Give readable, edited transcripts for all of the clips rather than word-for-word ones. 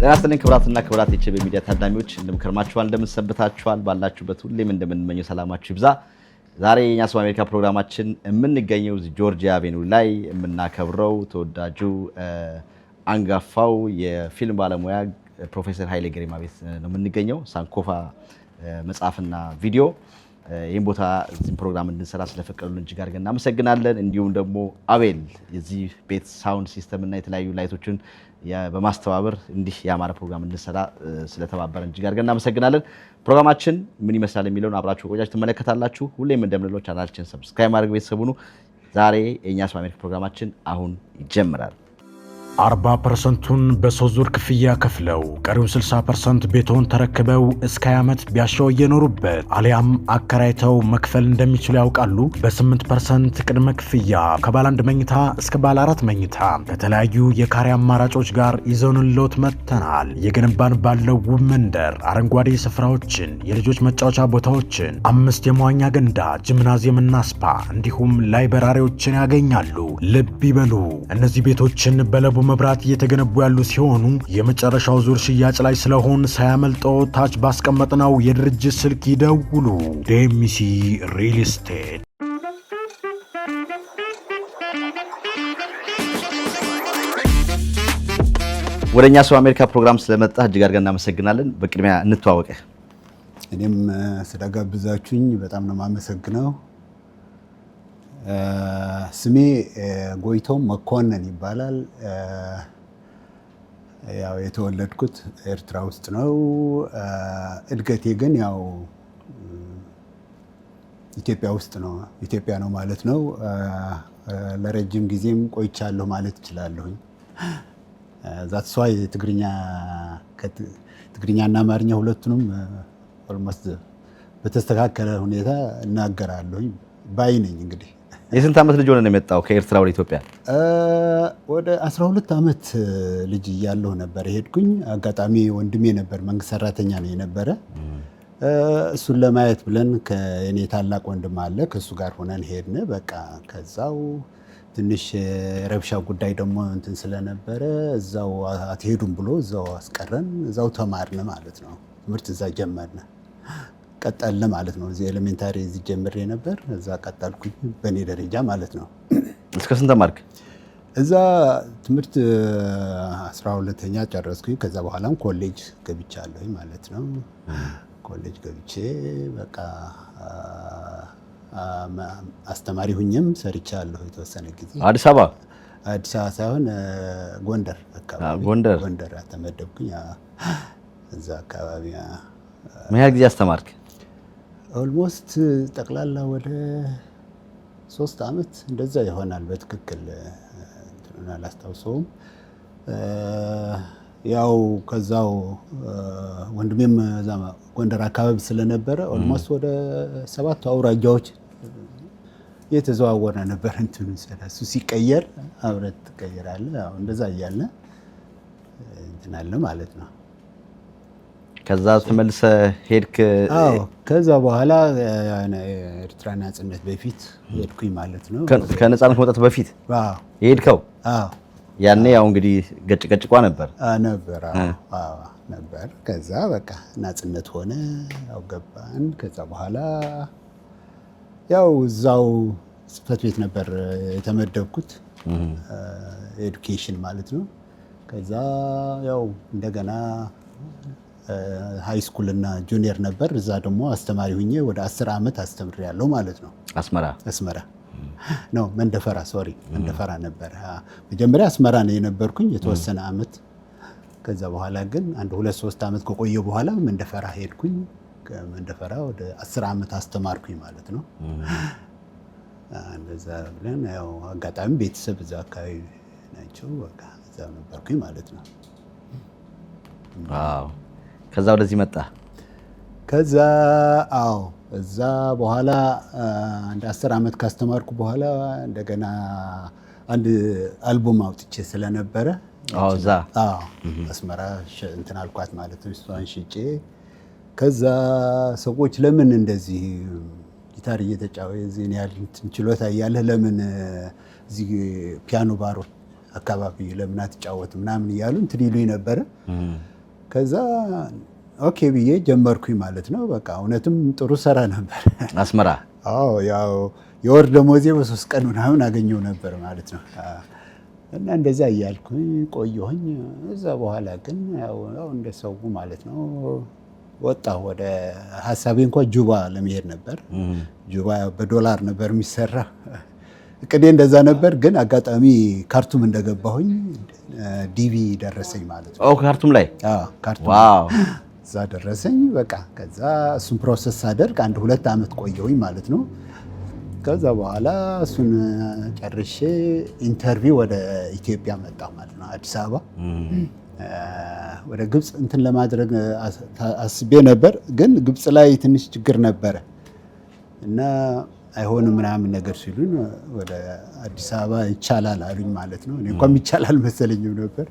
ጤና ይስጥልኝ ክቡራትና ክቡራት የኢቲቪ ሚዲያ ታዳሚዎች እንደምከርማችኋል እንደምንሰብታችኋል ባላችሁበት ሁሌም እንደምንመኘው ሰላማችሁ ይብዛ። ዛሬ የኛ ሰው አሜሪካ ፕሮግራማችን የምንገኘው ጆርጂያ አቬኒው ላይ የምናከብረው ተወዳጁ አንጋፋው የፊልም ባለሙያ ፕሮፌሰር ኃይሌ ገሪማ ቤት ነው የምንገኘው። ሳንኮፋ መጽሐፍና ቪዲዮ ይህን ቦታ እዚህ ፕሮግራም እንድንሰራ ስለፈቀዱልን እጅግ አድርገን እናመሰግናለን። እንዲሁም ደግሞ አቤል የዚህ ቤት ሳውንድ ሲስተም እና የተለያዩ ላይቶችን በማስተባበር እንዲህ ያማረ ፕሮግራም እንድንሰራ ስለተባበረን እጅግ አድርገን እናመሰግናለን። ፕሮግራማችን ምን ይመስላል የሚለውን አብራችሁ ቆያችሁ ትመለከታላችሁ። ሁሌም እንደምንለው ቻናላችን ሰብስክራይብ ማድረግ ቤተሰብ ሁኑ። ዛሬ የኛ ሰው አሜሪካ ፕሮግራማችን አሁን ይጀምራል። 40%ን በሶስት ዙር ክፍያ ከፍለው ቀሪውን 60% ቤቶን ተረክበው እስከ ዓመት ቢያሻው እየኖሩበት አሊያም አከራይተው መክፈል እንደሚችሉ ያውቃሉ? በ8% ቅድመ ክፍያ ከባለ 1 መኝታ እስከ ባለ 4 መኝታ ከተለያዩ የካሬ አማራጮች ጋር ይዘውንልዎት መጥተናል። የገነባን ባለው ውብ መንደር አረንጓዴ ስፍራዎችን፣ የልጆች መጫወቻ ቦታዎችን፣ 5 የመዋኛ ገንዳ፣ ጂምናዚየምና ስፓ እንዲሁም ላይብረሪዎችን ያገኛሉ። ልብ ይበሉ፣ እነዚህ ቤቶችን በለቡ መብራት እየተገነቡ ያሉ ሲሆኑ የመጨረሻው ዙር ሽያጭ ላይ ስለሆን ሳያመልጠው ታች ባስቀመጥነው የድርጅት ስልክ ይደውሉ። ዴሚሲ ሪል ስቴት። ወደኛ ሰው አሜሪካ ፕሮግራም ስለመጣ እጅግ አድርገን እናመሰግናለን። በቅድሚያ እንተዋወቅ። እኔም ስለጋብዛችሁኝ በጣም ነው የማመሰግነው። ስሜ ጎይቶም መኮንን ይባላል። ያው የተወለድኩት ኤርትራ ውስጥ ነው። እድገቴ ግን ያው ኢትዮጵያ ውስጥ ነው። ኢትዮጵያ ነው ማለት ነው። ለረጅም ጊዜም ቆይቻለሁ ማለት እችላለሁኝ። ዛትስ ዋይ ትግርኛና አማርኛ ሁለቱንም ኦልሞስት በተስተካከለ ሁኔታ እናገራለሁኝ ባይ ነኝ። እንግዲህ የስንት ዓመት ልጅ ሆነ ነው የመጣው ከኤርትራ ወደ ኢትዮጵያ? ወደ 12 ዓመት ልጅ እያለሁ ነበር የሄድኩኝ። አጋጣሚ ወንድሜ ነበር መንግስት ሰራተኛ ነው የነበረ። እሱን ለማየት ብለን ከእኔ ታላቅ ወንድም አለ ከሱ ጋር ሆነን ሄድን። በቃ ከዛው ትንሽ ረብሻ ጉዳይ ደግሞ እንትን ስለነበረ እዛው አትሄዱም ብሎ እዛው አስቀረን። እዛው ተማርን ማለት ነው። ትምህርት እዛ ጀመርን። ቀጠልን ማለት ነው። እዚህ ኤሌሜንታሪ እዚህ ጀምሬ ነበር። እዛ ቀጠልኩኝ በእኔ ደረጃ ማለት ነው። እስከ ስንት ተማርክ? እዛ ትምህርት 12ኛ ጨረስኩኝ። ከዛ በኋላም ኮሌጅ ገብቻለሁኝ ማለት ነው። ኮሌጅ ገብቼ በቃ አስተማሪ ሁኜም ሰርቻለሁ የተወሰነ ጊዜ። አዲስ አበባ ሳይሆን ጎንደር አካባቢ። ጎንደር ተመደብኩኝ። እዛ አካባቢ ምን ያህል ጊዜ አስተማርክ? ኦልሞስት ጠቅላላ ወደ 3 ዓመት እንደዛ ይሆናል። በትክክል እንትኑን አላስታውሰውም። ያው ከዛው ወንድሜም እዛ ጎንደር አካባቢ ስለነበረ ኦልሞስት ወደ 7 አውራጃዎች የተዘዋወረ ነበር። እንትኑ ስለሱ ሲቀየር አብረት ትቀየራለህ። ያው እንደዛ እያለ እንትን አለ ማለት ነው። ከዛ ተመልሰ ሄድክ? አዎ ከዛ በኋላ ኤርትራ ነጻነት በፊት ሄድኩኝ ማለት ነው። ከነጻነት መውጣት በፊት አዎ ሄድከው? አዎ ያኔ ያው እንግዲህ ገጭቋ ነበር ነበር። ከዛ በቃ ነጻነት ሆነ፣ ያው ገባን። ከዛ በኋላ ያው እዛው ጽሕፈት ቤት ነበር የተመደብኩት፣ ኤዱኬሽን ማለት ነው። ከዛ ያው እንደገና ሃይ ስኩል እና ጁኒየር ነበር። እዛ ደግሞ አስተማሪ ሁኜ ወደ 10 ዓመት አስተምሬያለሁ ማለት ነው። አስመራ ነው መንደፈራ ነበር። መጀመሪያ አስመራ ነው የነበርኩኝ የተወሰነ ዓመት። ከዛ በኋላ ግን 1-2-3 ዓመት ከቆየ በኋላ መንደፈራ ሄድኩኝ። ከመንደፈራ ወደ 10 ዓመት አስተማርኩኝ ማለት ነው። እንደዛ ብለን ያው አጋጣሚ ቤተሰብ እዛ አካባቢ ናቸው። በቃ እዛ ነበርኩኝ ማለት ነው። ዋው። ከዛ ወደዚህ መጣ? ከዛ አዎ እዛ በኋላ አንድ 10 ዓመት ካስተማርኩ በኋላ እንደገና አንድ አልበም አውጥቼ ስለነበረ እዛ አስመራ እንትን አልኳት ማለት ነው። እሷን ሽጬ ከዛ ሰዎች ለምን እንደዚህ ጊታር እየተጫወተ እዚህን ያህል ችሎታ እያለህ ለምን እዚህ ፒያኖ ባሮ አካባቢ ለምን አትጫወት ምናምን እያሉ እንትን ይሉኝ ነበረ። ከዛ ኦኬ ብዬ ጀመርኩኝ ማለት ነው። በቃ እውነትም ጥሩ ሰራ ነበር። አስመራ? አዎ ያው የወር ደሞዜ በ3 ቀን ምናምን አገኘው ነበር ማለት ነው። እና እንደዛ እያልኩኝ ቆየሁኝ። እዛ በኋላ ግን ያው እንደሰው ማለት ነው ወጣሁ። ወደ ሀሳቤ እንኳን ጁባ ለመሄድ ነበር። ጁባ በዶላር ነበር የሚሰራ። እቅዴ እንደዛ ነበር። ግን አጋጣሚ ካርቱም እንደገባሁኝ ዲቪ ደረሰኝ ማለት ነው። ካርቱም ላይ? ካርቱም እዛ ደረሰኝ። በቃ ከዛ እሱን ፕሮሰስ ሳደርግ 1-2 ዓመት ቆየሁኝ ማለት ነው። ከዛ በኋላ እሱን ጨርሼ ኢንተርቪው ወደ ኢትዮጵያ መጣሁ ማለት ነው፣ አዲስ አበባ። ወደ ግብፅ እንትን ለማድረግ አስቤ ነበር፣ ግን ግብፅ ላይ ትንሽ ችግር ነበረ እና አይሆንም ምናምን ነገር ሲሉን ወደ አዲስ አበባ ይቻላል አሉኝ ማለት ነው። እኔ እንኳን ይቻላል መሰለኝም ነበር።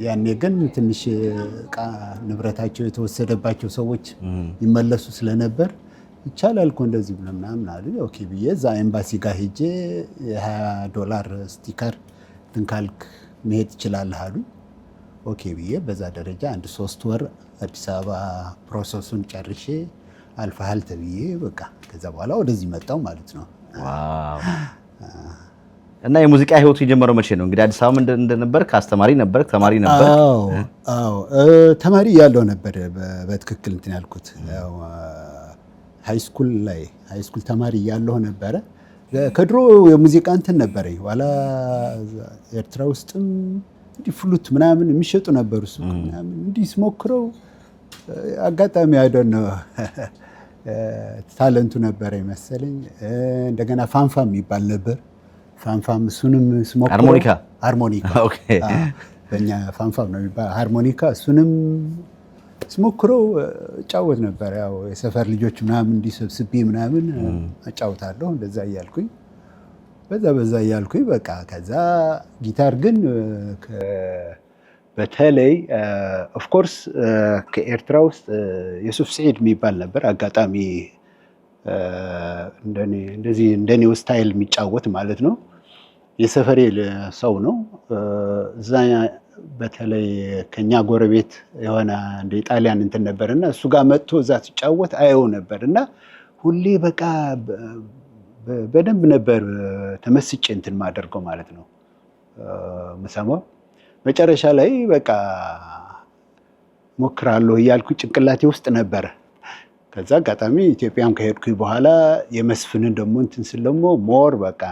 ያኔ ግን ትንሽ ዕቃ ንብረታቸው የተወሰደባቸው ሰዎች ይመለሱ ስለነበር ይቻላል እኮ እንደዚህ ብለህ ምናምን አሉ። ኦኬ ብዬ እዛ ኤምባሲ ጋር ሄጄ $20 ስቲከር እንትን ካልክ መሄድ ትችላለህ አሉኝ። ኦኬ ብዬ በዛ ደረጃ 1-3 ወር አዲስ አበባ ፕሮሰሱን ጨርሼ አልፈሃል ተብዬ በቃ ከዛ በኋላ ወደዚህ መጣሁ ማለት ነው። ዋው! እና የሙዚቃ ህይወቱ የጀመረው መቼ ነው? እንግዲህ አዲስ አበባ እንደነበርክ አስተማሪ ነበርክ፣ ተማሪ ነበርክ? አዎ ተማሪ እያለሁ ነበር በትክክል እንትን ያልኩት። ያው ሃይስኩል ተማሪ እያለሁ ነበረ። ከድሮ የሙዚቃ እንትን ነበረኝ። ኋላ ኤርትራ ውስጥም እንዲህ ፍሉት ምናምን የሚሸጡ ነበሩ። እሱ ምናምን እንዲህ ስሞክረው አጋጣሚ አይደነው ታለንቱ ነበረ መሰለኝ። እንደገና ፋንፋም የሚባል ነበር። ፋንፋም እሱንም ስሞክረው ሃርሞኒካ በእኛ ፋንፋም ነው የሚባል ሃርሞኒካ። እሱንም ስሞክረው እጫወት ነበር። ያው የሰፈር ልጆች ምናምን እንዲሰብስቤ ምናምን እጫወታለሁ። እንደዛ እያልኩኝ በዛ እያልኩኝ በቃ ከዛ ጊታር ግን በተለይ ኦፍኮርስ ከኤርትራ ውስጥ የሱፍ ስዒድ የሚባል ነበር። አጋጣሚ እንደኔው ስታይል የሚጫወት ማለት ነው። የሰፈሬ ሰው ነው። እዛ በተለይ ከኛ ጎረቤት የሆነ እንደ ኢጣሊያን እንትን ነበርና እሱ ጋር መጥቶ እዛ ሲጫወት አየው ነበርና ሁሌ በቃ በደንብ ነበር ተመስጬ እንትን ማደርገው ማለት ነው መሰማው። መጨረሻ ላይ በቃ ሞክራለሁ እያልኩ ጭንቅላቴ ውስጥ ነበረ። ከዛ አጋጣሚ ኢትዮጵያም ከሄድኩኝ በኋላ የመስፍንን ደግሞ እንትን ስለሞ ሞር በቃ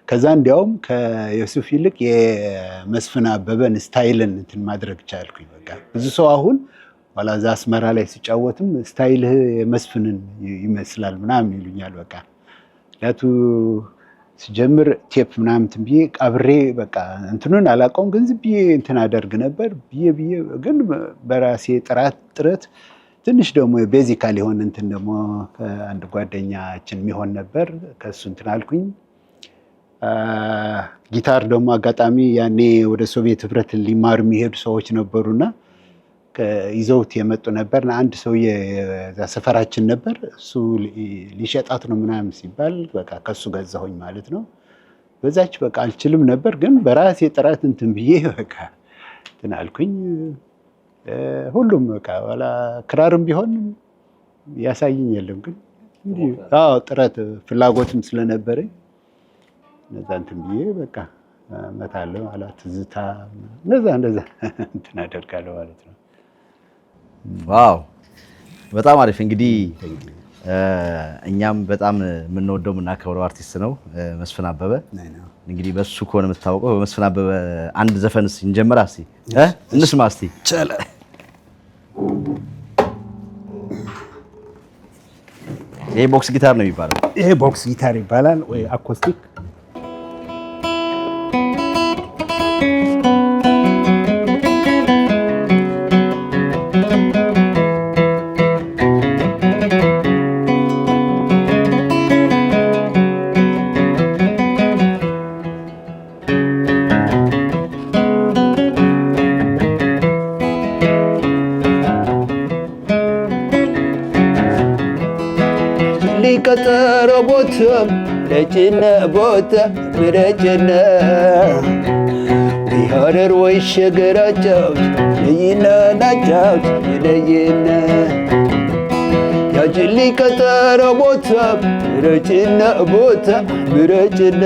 ከዛ እንዲያውም ከዮሱፍ ይልቅ የመስፍን አበበን ስታይልን እንትን ማድረግ ቻልኩኝ። በቃ ብዙ ሰው አሁን ኋላ እዛ አስመራ ላይ ሲጫወትም ስታይልህ የመስፍንን ይመስላል ምናምን ይሉኛል። በቃ ያቱ ሲጀምር ቴፕ ምናምን እንትን ብዬ አብሬ በቃ እንትኑን አላውቀውም፣ ግን ዝም ብዬ እንትን አደርግ ነበር ብዬ ግን በራሴ ጥረት ትንሽ ደግሞ ቤዚካል የሆነ እንትን ደግሞ ከአንድ ጓደኛችን የሚሆን ነበር ከእሱ እንትን አልኩኝ። ጊታር ደግሞ አጋጣሚ ያኔ ወደ ሶቪየት ህብረት ሊማሩ የሚሄዱ ሰዎች ነበሩና ይዘውት የመጡ ነበር። አንድ ሰውዬ ሰፈራችን ነበር፣ እሱ ሊሸጣት ነው ምናምን ሲባል በቃ ከሱ ገዛሁኝ ማለት ነው። በዛች በቃ አልችልም ነበር፣ ግን በራሴ ጥረት እንትን ብዬ በቃ እንትን አልኩኝ። ሁሉም በቃ ኋላ ክራርም ቢሆን ያሳየኝ የለም፣ ግን ጥረት ፍላጎትም ስለነበረኝ እነዛ እንትን ብዬ በቃ እመታለሁ። ኋላ ትዝታ እንደዛ እንትን አደርጋለሁ ማለት ነው። ዋው በጣም አሪፍ። እንግዲህ እኛም በጣም የምንወደው የምናከብረው አርቲስት ነው መስፍን አበበ። እንግዲህ በሱ ከሆነ የምታወቀው በመስፍን አበበ አንድ ዘፈን እስኪ እንጀምራ፣ እስኪ እንስማ እስኪ። ይሄ ቦክስ ጊታር ነው የሚባለው? ይሄ ቦክስ ጊታር ይባላል ወይ አኮስቲክ። ቀጠሮ ቦታ ለጭነ ቦታ ብረጭነ ወይ ሀረር ወይ ሸገር አጫውች ነይና ናጫውች ነይና ያጅሊ ቀጠሮ ቦታ ምረጭና ቦታ ምረጭና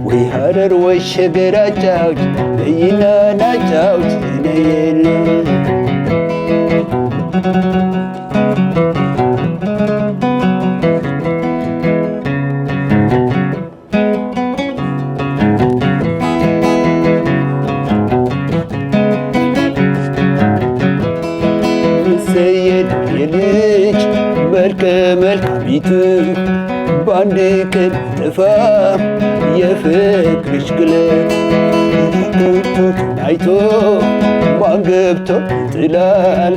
ወይ ሀረር ወይ ሸገር አጫውች ነይና ናጫውች ነይና ሰየድ የልጅ መልከ መልካሚቱ በአንድ ቀን ጥፋ የፍቅርሽ ግለት አይቶ ማን ገብቶ ጥላል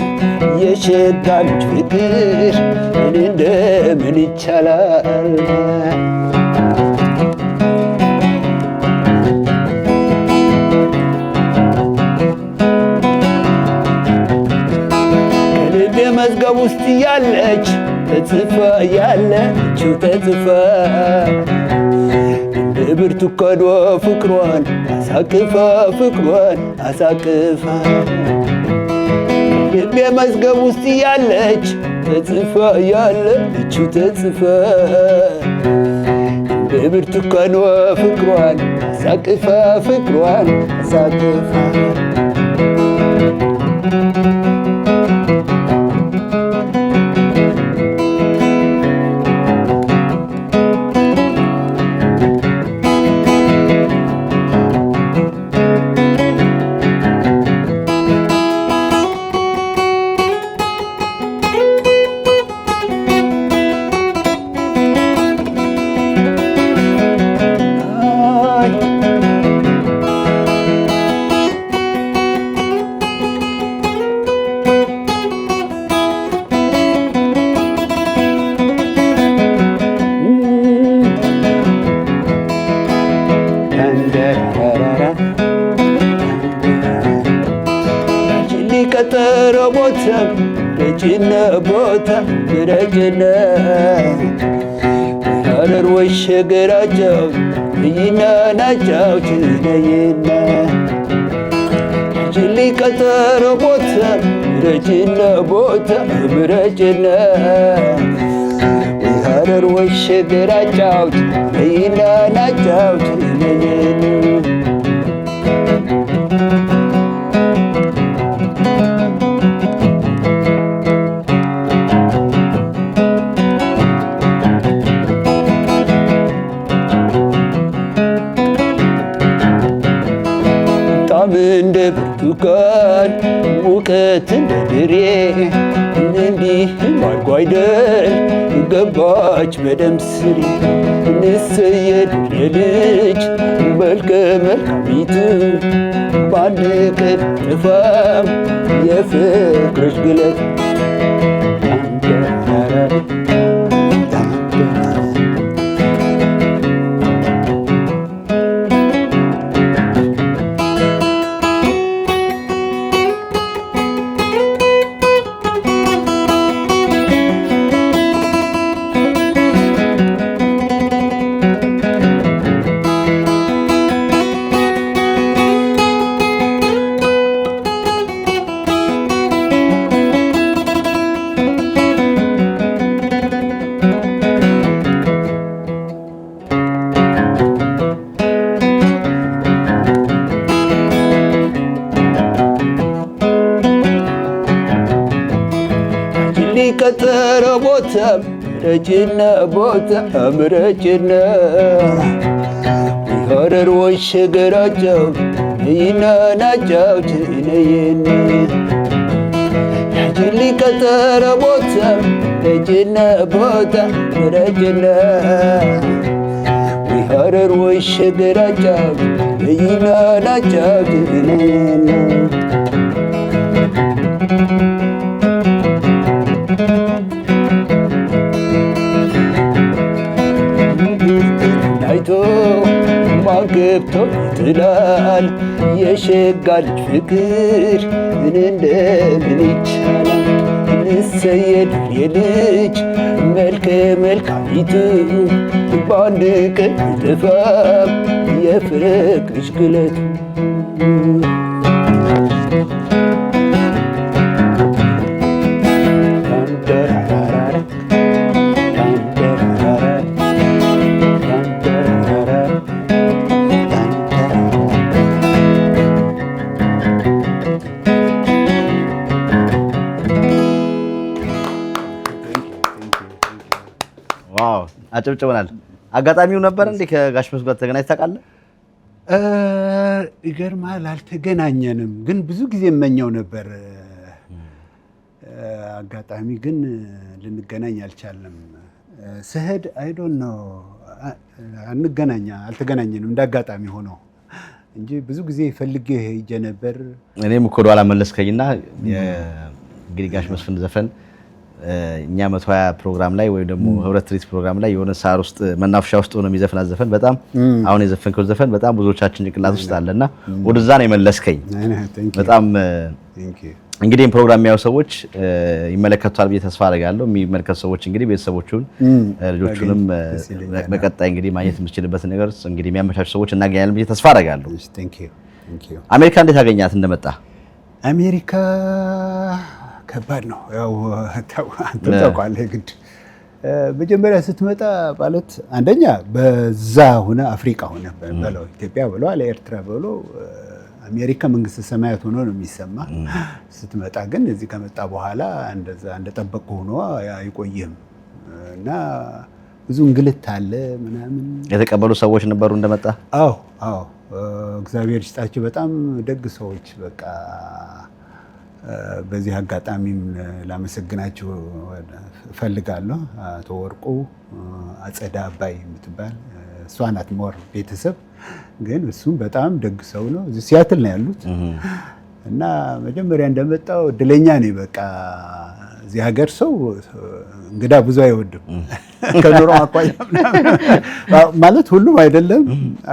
የሸጋ ልጅ ፍቅር እንደምን ይቻላል መዝገብ ውስጥ ያለች ተጽፋ ያለችው ተጽፋ እንደ ብርቱካኗ ፍቅሯን አሳቅፋ ፍቅሯን አሳቅፋ ልቤ መዝገብ ውስጥ ያለች ተጽፋ ያለችው ተጽፋ እንደ ብርቱካኗ ፍቅሯን አሳቅፋ ፍቅሯን አሳቅፋ ቀጠሮ ቦታ ረጭነ ቦታ ረጭነ ሀረር ወይ ሸገር አጫውች ነይና ናጫውች ነይና ያጅሊ ቀጠሮ ቦታ ረጭነ ቦታ ረጭነ ሀረር ወይ ሸገር አጫውች ነይና ናጫውች ነይና እንደ ብርቱካን ሙቀት እንደ ድሬ እንዲህ ማርጎ አይደል ገባች በደም ስሬ እንሰየድ የልጅ መልከ መልካሚቱ በአንድ ቀን ጥፋም የፍቅርሽ ግለት ቀጠሮ ቦታ ረጭነ ቦታ ምረጭነ ሀረር ወይ ሸገር አጫውች ነይና ናጫውች ነይና ያጅሊ ቀጠሮ ቦታ ረጭነ ቦታ ረጭነ ሀረር ወይ ሸገር አጫውች ነይና ናጫውች ነይና አይቶ ማን ገብቶ ጥላል የሸጋ ልጅ ፍቅር እንደምን ይቻላል እንሰየድ የልጅ መልከ መልካሚቱ በአንድ ቀን ጥፋ የፍቅርሽ ግለት ዋው አጨብጭበናል። አጋጣሚው ነበር እንዴ ከጋሽ መስፍን ጋር ተገናኝተህ ታውቃለህ? ይገርማል። አልተገናኘንም፣ ግን ብዙ ጊዜ እመኘው ነበር። አጋጣሚ ግን ልንገናኝ አልቻልንም። ስሄድ አይ ዶንት ኖ አልተገናኘንም እንደ አጋጣሚ ሆኖ እንጂ ብዙ ጊዜ ፈልጌ ሄጄ ነበር። እኔም እኮ ወደኋላ መለስከኝና እንግዲህ ጋሽ መስፍን ዘፈን እኛ 120 ፕሮግራም ላይ ወይ ደግሞ ህብረት ትርኢት ፕሮግራም ላይ የሆነ ሳር ውስጥ መናፈሻ ውስጥ ሆኖ የሚዘፍናት ዘፈን በጣም አሁን የዘፈንከው ዘፈን በጣም ብዙዎቻችን ጭንቅላት ውስጥ አለና ወደዛ ነው የመለስከኝ። በጣም እንግዲህ ፕሮግራም የሚያዩ ሰዎች ይመለከቷል ብዬ ተስፋ አደርጋለሁ። የሚመለከቱ ሰዎች እንግዲህ ቤተሰቦቹን ልጆቹንም በቀጣይ እንግዲህ ማግኘት የምትችልበት ነገር እንግዲህ የሚያመቻቹ ሰዎች እናገኛለን ብዬ ተስፋ አደርጋለሁ። አሜሪካ እንዴት አገኛት እንደመጣ? አሜሪካ ከባድ ነው። ያው አንተ ታውቃለህ ግድ መጀመሪያ ስትመጣ ማለት አንደኛ በዛ ሆነ አፍሪካ ሆነ በለው ኢትዮጵያ ብሎ አለ ኤርትራ ብሎ አሜሪካ መንግስተ ሰማያት ሆኖ ነው የሚሰማ። ስትመጣ ግን እዚህ ከመጣ በኋላ እንደዛ እንደጠበቁ ሆኖ አይቆይም እና ብዙ እንግልት አለ ምናምን። የተቀበሉ ሰዎች ነበሩ እንደመጣ? አዎ እግዚአብሔር ይስጣቸው በጣም ደግ ሰዎች። በቃ በዚህ አጋጣሚም ላመሰግናቸው እፈልጋለሁ። አቶ ወርቁ አጸዳ አባይ የምትባል እሷ ናት ሞር ቤተሰብ፣ ግን እሱም በጣም ደግ ሰው ነው። እዚህ ሲያትል ነው ያሉት እና መጀመሪያ እንደመጣው እድለኛ ነኝ። በቃ እዚህ ሀገር ሰው እንግዳ ብዙ አይወድም ከኑሮ አኳያ ማለት ሁሉም አይደለም፣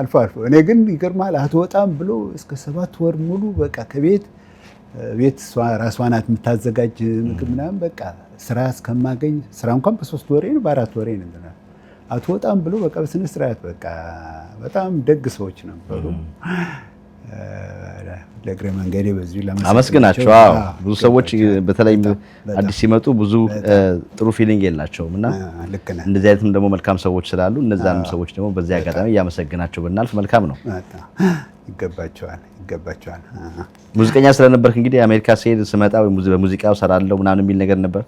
አልፎ አልፎ። እኔ ግን ይገርማል አትወጣም ብሎ እስከ 7 ወር ሙሉ በቃ ከቤት ራሷ ናት የምታዘጋጅ ምግብ ምናምን። በቃ ስራ እስከማገኝ ስራ እንኳን በ3 ወሬ ነው በ4 ወሬ ነው እንትና አትወጣም ብሎ በቃ በስነ ስርዓት በቃ በጣም ደግ ሰዎች ነበሩ። ለእግረ መንገዴ በዚህ አመስግናቸው። ብዙ ሰዎች በተለይ አዲስ ሲመጡ ብዙ ጥሩ ፊሊንግ የላቸውም እና እንደዚህ አይነትም ደግሞ መልካም ሰዎች ስላሉ እነዛንም ሰዎች ደግሞ በዚህ አጋጣሚ እያመሰግናቸው ብናልፍ መልካም ነው። ይገባቸዋል። ሙዚቀኛ ስለነበርክ እንግዲህ አሜሪካ ስሄድ ስመጣ ወይ በሙዚቃው ሰራለሁ ምናምን የሚል ነገር ነበር?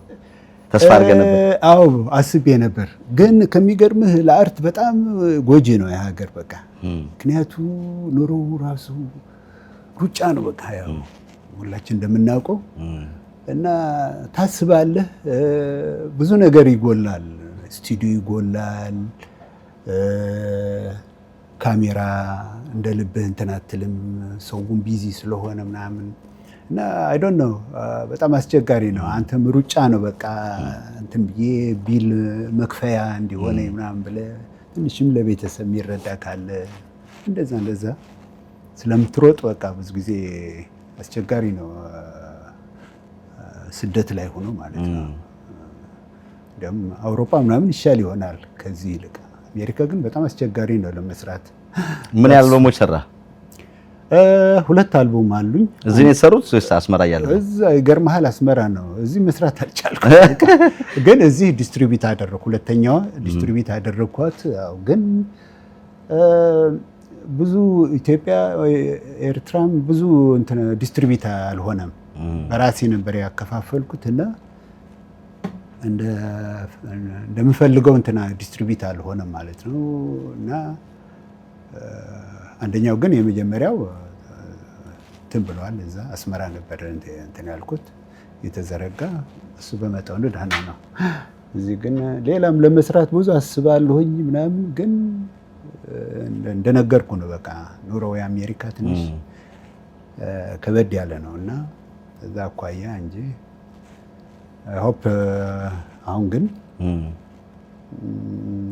ተስፋ አድርገህ ነበር? አዎ አስቤ ነበር። ግን ከሚገርምህ ለአርት በጣም ጎጂ ነው የሀገር በቃ። ምክንያቱ ኑሮ ራሱ ሩጫ ነው በቃ ያው ሁላችን እንደምናውቀው እና ታስባለህ ብዙ ነገር ይጎላል። ስቱዲዮ ይጎላል፣ ካሜራ እንደ ልብህ እንትን አትልም፣ ሰውም ቢዚ ስለሆነ ምናምን እና አይ ዶንት ኖ በጣም አስቸጋሪ ነው። አንተም ሩጫ ነው በቃ እንትን ብዬ ቢል መክፈያ እንዲሆነ ምናምን ብለህ ትንሽም ለቤተሰብ የሚረዳ ካለ እንደዛ ስለምትሮጥ በቃ ብዙ ጊዜ አስቸጋሪ ነው ስደት ላይ ሆኖ ማለት ነው። ደም አውሮፓ ምናምን ይሻል ይሆናል ከዚህ ይልቅ። አሜሪካ ግን በጣም አስቸጋሪ ነው ለመስራት። ምን አልበሞች ሰራ? 2 አልበም አሉኝ። እዚህ ነው የሰሩት ወይስ አስመራ ያለው? እዛ ይገርምሃል አስመራ ነው። እዚህ መስራት አልቻልኩም፣ ግን እዚህ ዲስትሪቢዩት አደረኩ። ሁለተኛዋ ዲስትሪቢዩት አደረኳት። ያው ግን ብዙ ኢትዮጵያ ኤርትራም ብዙ እንትን ዲስትሪቢዩት አልሆነም። በራሴ ነበር ያከፋፈልኩት እና እንደምፈልገው እንትና ዲስትሪቢዩት አልሆነም ማለት ነው። እና አንደኛው ግን የመጀመሪያው እንትን ብለዋል። እዛ አስመራ ነበር እንትን ያልኩት የተዘረጋ እሱ በመጠኑ ደህና ነው። እዚህ ግን ሌላም ለመስራት ብዙ አስባለሁኝ ምናምን፣ ግን እንደነገርኩ ነው በቃ ኑሮው የአሜሪካ ትንሽ ከበድ ያለ ነው እና እዛ አኳያ እንጂ ሆፕ አሁን ግን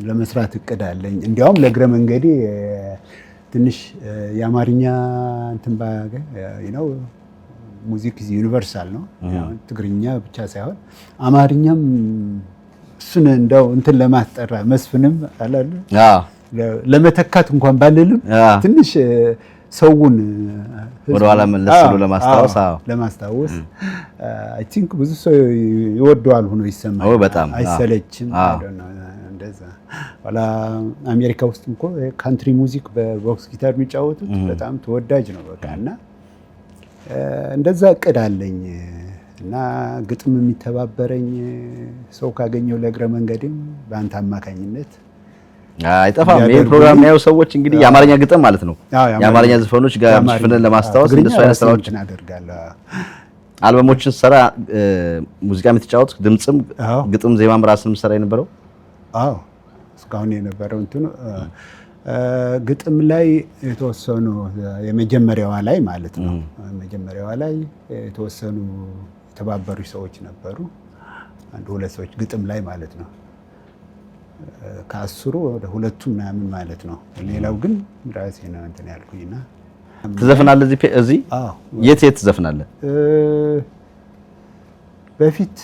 ለመስራት እቅድ አለኝ። እንዲያውም ለእግረ መንገዴ ትንሽ የአማርኛ እንትን ነው ሙዚክ ዩኒቨርሳል ነው። ትግርኛ ብቻ ሳይሆን አማርኛም እሱን እንደው እንትን ለማስጠራ መስፍንም አላሉ ለመተካት እንኳን ባልልም ትንሽ ሰውን ወደ ኋላ መለስ ብሎ ለማስታወስ አይ ቲንክ ብዙ ሰው ይወደዋል ሆኖ ይሰማል። በጣም አይሰለችም እንደዛ። ኋላ አሜሪካ ውስጥ እንኳ ካንትሪ ሙዚክ በቦክስ ጊታር የሚጫወቱት በጣም ተወዳጅ ነው በቃ። እና እንደዛ እቅድ አለኝ እና ግጥም የሚተባበረኝ ሰው ካገኘው ለእግረ መንገድም በአንተ አማካኝነት አይጠፋም። ይሄ ፕሮግራም ያው ሰዎች እንግዲህ የአማርኛ ግጥም ማለት ነው የአማርኛ ዘፈኖች ጋር ምሽፍንን ለማስታወስ እንደሱ አይነት ስራዎችን አደርጋለሁ። አልበሞችን ሰራ ሙዚቃ የምትጫወት ድምጽም ግጥም ዜማም ራስንም ሰራ የነበረው እስካሁን የነበረው እንትኑ ግጥም ላይ የተወሰኑ የመጀመሪያዋ ላይ ማለት ነው መጀመሪያዋ ላይ የተወሰኑ የተባበሩ ሰዎች ነበሩ። አንድ ሁለት ሰዎች ግጥም ላይ ማለት ነው ከ10 ወደ 2 ምናምን ማለት ነው። ሌላው ግን ራሴ ነው እንትን ያልኩኝና ትዘፍናለህ እዚህ የት ትዘፍናለህ? በፊት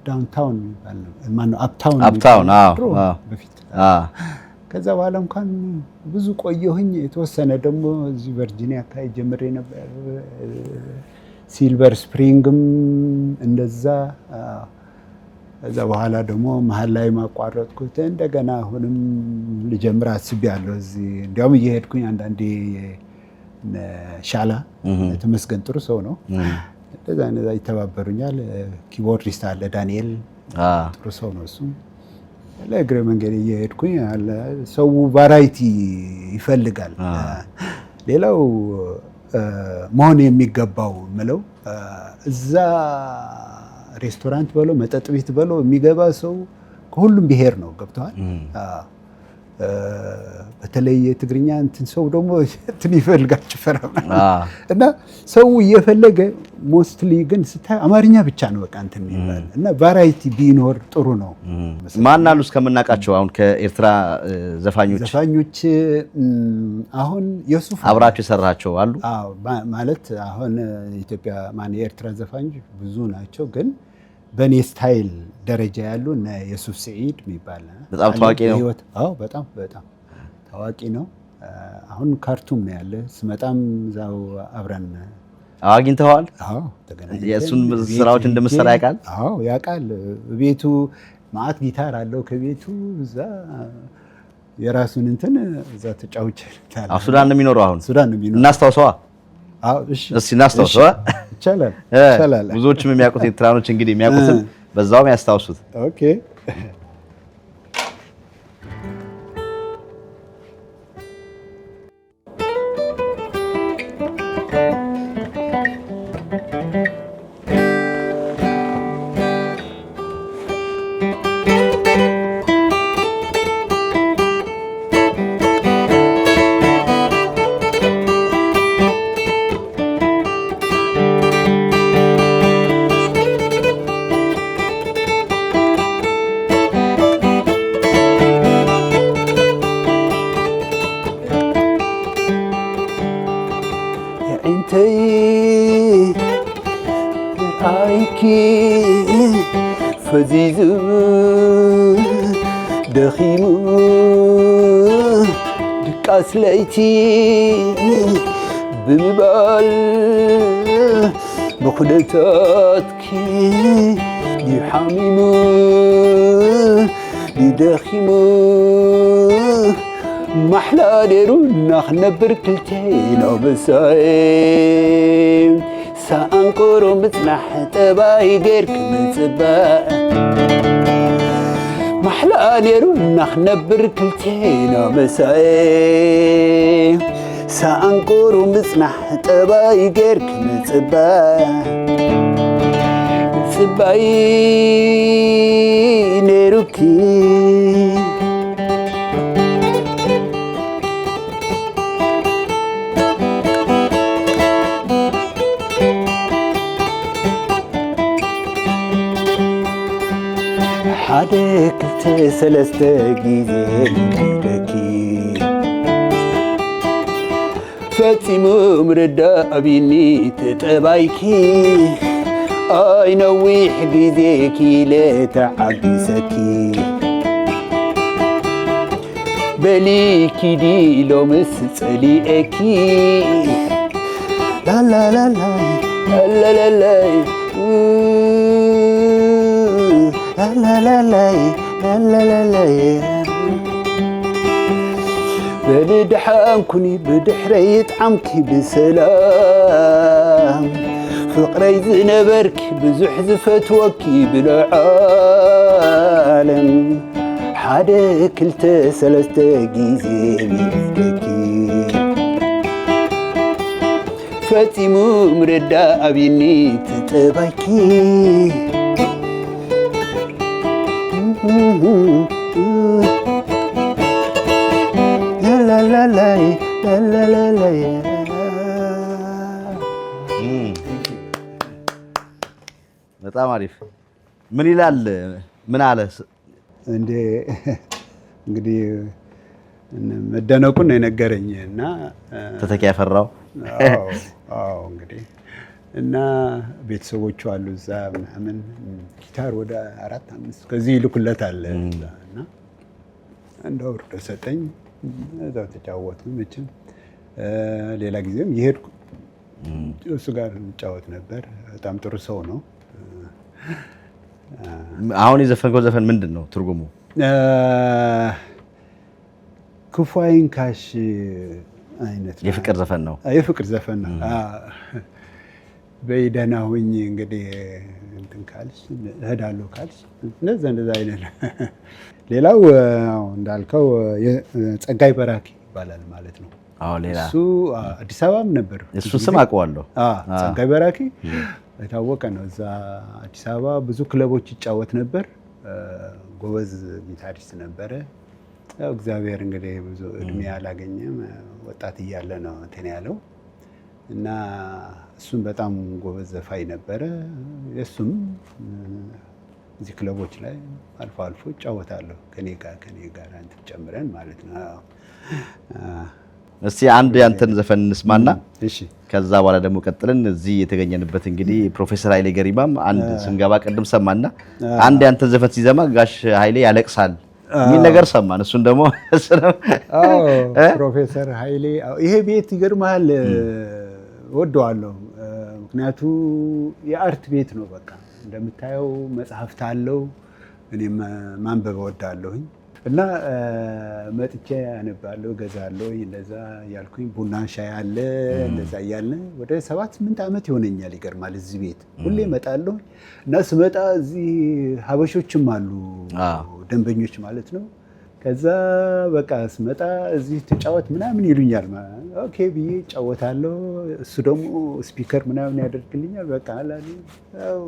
ዳውንታውን ማነው አፕታውን በፊት ከዛ በኋላ እንኳን ብዙ ቆየሁኝ። የተወሰነ ደግሞ እዚህ ቨርጂኒያ አካባቢ ጀምሬ ነበር። ሲልቨር ስፕሪንግም እንደዛ። ከዛ በኋላ ደግሞ መሀል ላይ ማቋረጥኩት። እንደገና አሁንም ልጀምር አስቤያለሁ እዚህ። እንዲያውም እየሄድኩኝ አንዳንዴ ሻላ ተመስገን ጥሩ ሰው ነው እንደዛ ይተባበሩኛል። ኪቦርዲስት አለ ዳንኤል ጥሩ ሰው ነው እሱም። ለእግረ መንገድ እየሄድኩኝ አለ ሰው ቫራይቲ ይፈልጋል። ሌላው መሆን የሚገባው ምለው እዛ ሬስቶራንት በለው መጠጥ ቤት በለው የሚገባ ሰው ከሁሉም ብሄር ነው ገብተዋል። በተለይ የትግርኛ እንትን ሰው ደግሞ እንትን ይፈልጋል ጭፈራ እና ሰው እየፈለገ ሞስትሊ ግን ስታይ አማርኛ ብቻ ነው በቃ እንትን ይባል እና ቫራይቲ ቢኖር ጥሩ ነው። ማን አሉ እስከምናውቃቸው አሁን ከኤርትራ ዘፋኞች አሁን ዩሱፍ አብራችሁ የሰራቸው አሉ? አዎ ማለት አሁን ኢትዮጵያ ማን የኤርትራ ዘፋኞች ብዙ ናቸው ግን በኔ ስታይል ደረጃ ያሉ እና ዩሱፍ ሰዒድ የሚባል በጣም ታዋቂ ነው። አዎ በጣም ታዋቂ ነው። አሁን ካርቱም ነው ያለ። ስመጣም እዛው አብረን አግኝተዋል? አዎ ተገናኝተን የእሱን ስራዎች እንደምትሰራ ያውቃል? አዎ ያውቃል። ቤቱ ማአት ጊታር አለው ከቤቱ እዛ የራሱን እንትን እዛ ተጫውቻለሁ። ሱዳን ነው የሚኖረው አሁን? ሱዳን ነው የሚኖረው። እናስታውሰዋ? አዎ እሺ እናስታውሰዋ? ይቻላል። ብዙዎችም የሚያውቁት ኤርትራኖች እንግዲህ የሚያውቁትን በዛውም ያስታውሱት። ኦኬ ፈዚዙ ደኺሙ ድቃስ ለይቲ ብምባል ብኹደታትኪ ይሓሚሙ ይደኺሙ ማሕላ ነይሩ ናኽነብር ክልቴና በሳይ ሳንቆሮ ምጽናሕ ጠባይ ጌርክ ምጽባእ ማሕላ ነይሩ ናኽነብር ክልቴና መሳይ ሳንቆሮ ምጽናሕ ጠባይ ጌርክ ምጽባእ ምጽባይ ነይሩኪ ሓደ ክልተ ሰለስተ ጊዜ ልደኪ ፈጺሙ ምርዳእ ኣብኒ ተጠባይኪ نويح جزيكي لا تعبسكي بليكي دي لو مسسليكي لا لا لا لا لا لا لا لا لا لا لا لا بلدحام كوني بدحريت عمكي بسلام فقري زنبرك بزح زفتوكي بالعالم حدا كلت سلسته جيزي بيزدكي فاتيمو مردا أبيني تتبايكي لا لا لا لا لا لا لا በጣም አሪፍ ምን ይላል ምን አለ እንዴ እንግዲህ መደነቁን ነው የነገረኝና ተተኪ ያፈራው አዎ እንግዲህ እና ቤተሰቦቹ አሉ እዛ ምናምን ጊታር ወደ 4-5 ከዚህ ይልኩለታል እና እንደው ብር ሰጠኝ እዛው ተጫወትን መቼም ሌላ ጊዜም ይሄድኩ እሱ ጋር እንጫወት ነበር በጣም ጥሩ ሰው ነው አሁን የዘፈንከው ዘፈን ምንድነው ትርጉሙ ክፉይን ካሽ አይነት የፍቅር ዘፈን ነው የፍቅር ዘፈን ነው በይደና ሆኝ እንግዲህ እንትን ካልሽ እሄዳለሁ ካልሽ እንደዛ አይነት ሌላው እንዳልከው ጸጋይ በራኪ ይባላል ማለት ነው አዎ ሌላ እሱ አዲስ አበባም ነበር እሱ ስም አውቀዋለሁ ጸጋይ በራኪ የታወቀ ነው እዛ አዲስ አበባ ብዙ ክለቦች ይጫወት ነበር ጎበዝ ጊታሪስት ነበረ ያው እግዚአብሔር እንግዲህ ብዙ እድሜ ያላገኘም ወጣት እያለ ነው እንትን ያለው እና እሱም በጣም ጎበዝ ዘፋኝ ነበረ የሱም እዚህ ክለቦች ላይ አልፎ አልፎ ይጫወታለሁ ከኔ ጋር አንተ ጨምረን ማለት ነው እስቲ አንድ ያንተን ዘፈን እንስማና እሺ ከዛ በኋላ ደግሞ ቀጥለን እዚህ የተገኘንበት እንግዲህ ፕሮፌሰር ኃይሌ ገሪማም አንድ ስንገባ ቀድም ሰማና አንድ ያንተን ዘፈን ሲዘማ ጋሽ ኃይሌ ያለቅሳል ምን ነገር ሰማን እሱን ደግሞ ፕሮፌሰር ኃይሌ ይሄ ቤት ይገርማል ወደዋለሁ ምክንያቱ የአርት ቤት ነው በቃ እንደምታየው መጽሐፍት አለው እኔም ማንበብ ወዳለሁኝ እና መጥቼ አነባለሁ ገዛለሁ እንደዛ ያልኩኝ ቡና ሻይ አለ እንደዛ ያለ ወደ 7-8 አመት ይሆነኛል ይገርማል እዚህ ቤት ሁሌ እመጣለሁ እና ስመጣ እዚህ ሀበሾችም አሉ ደንበኞች ማለት ነው ከዛ በቃ ስመጣ እዚህ ተጫወት ምናምን ይሉኛል ኦኬ ብዬ ጫወታለሁ እሱ ደግሞ ስፒከር ምናምን ያደርግልኛል በቃ አላለ ያው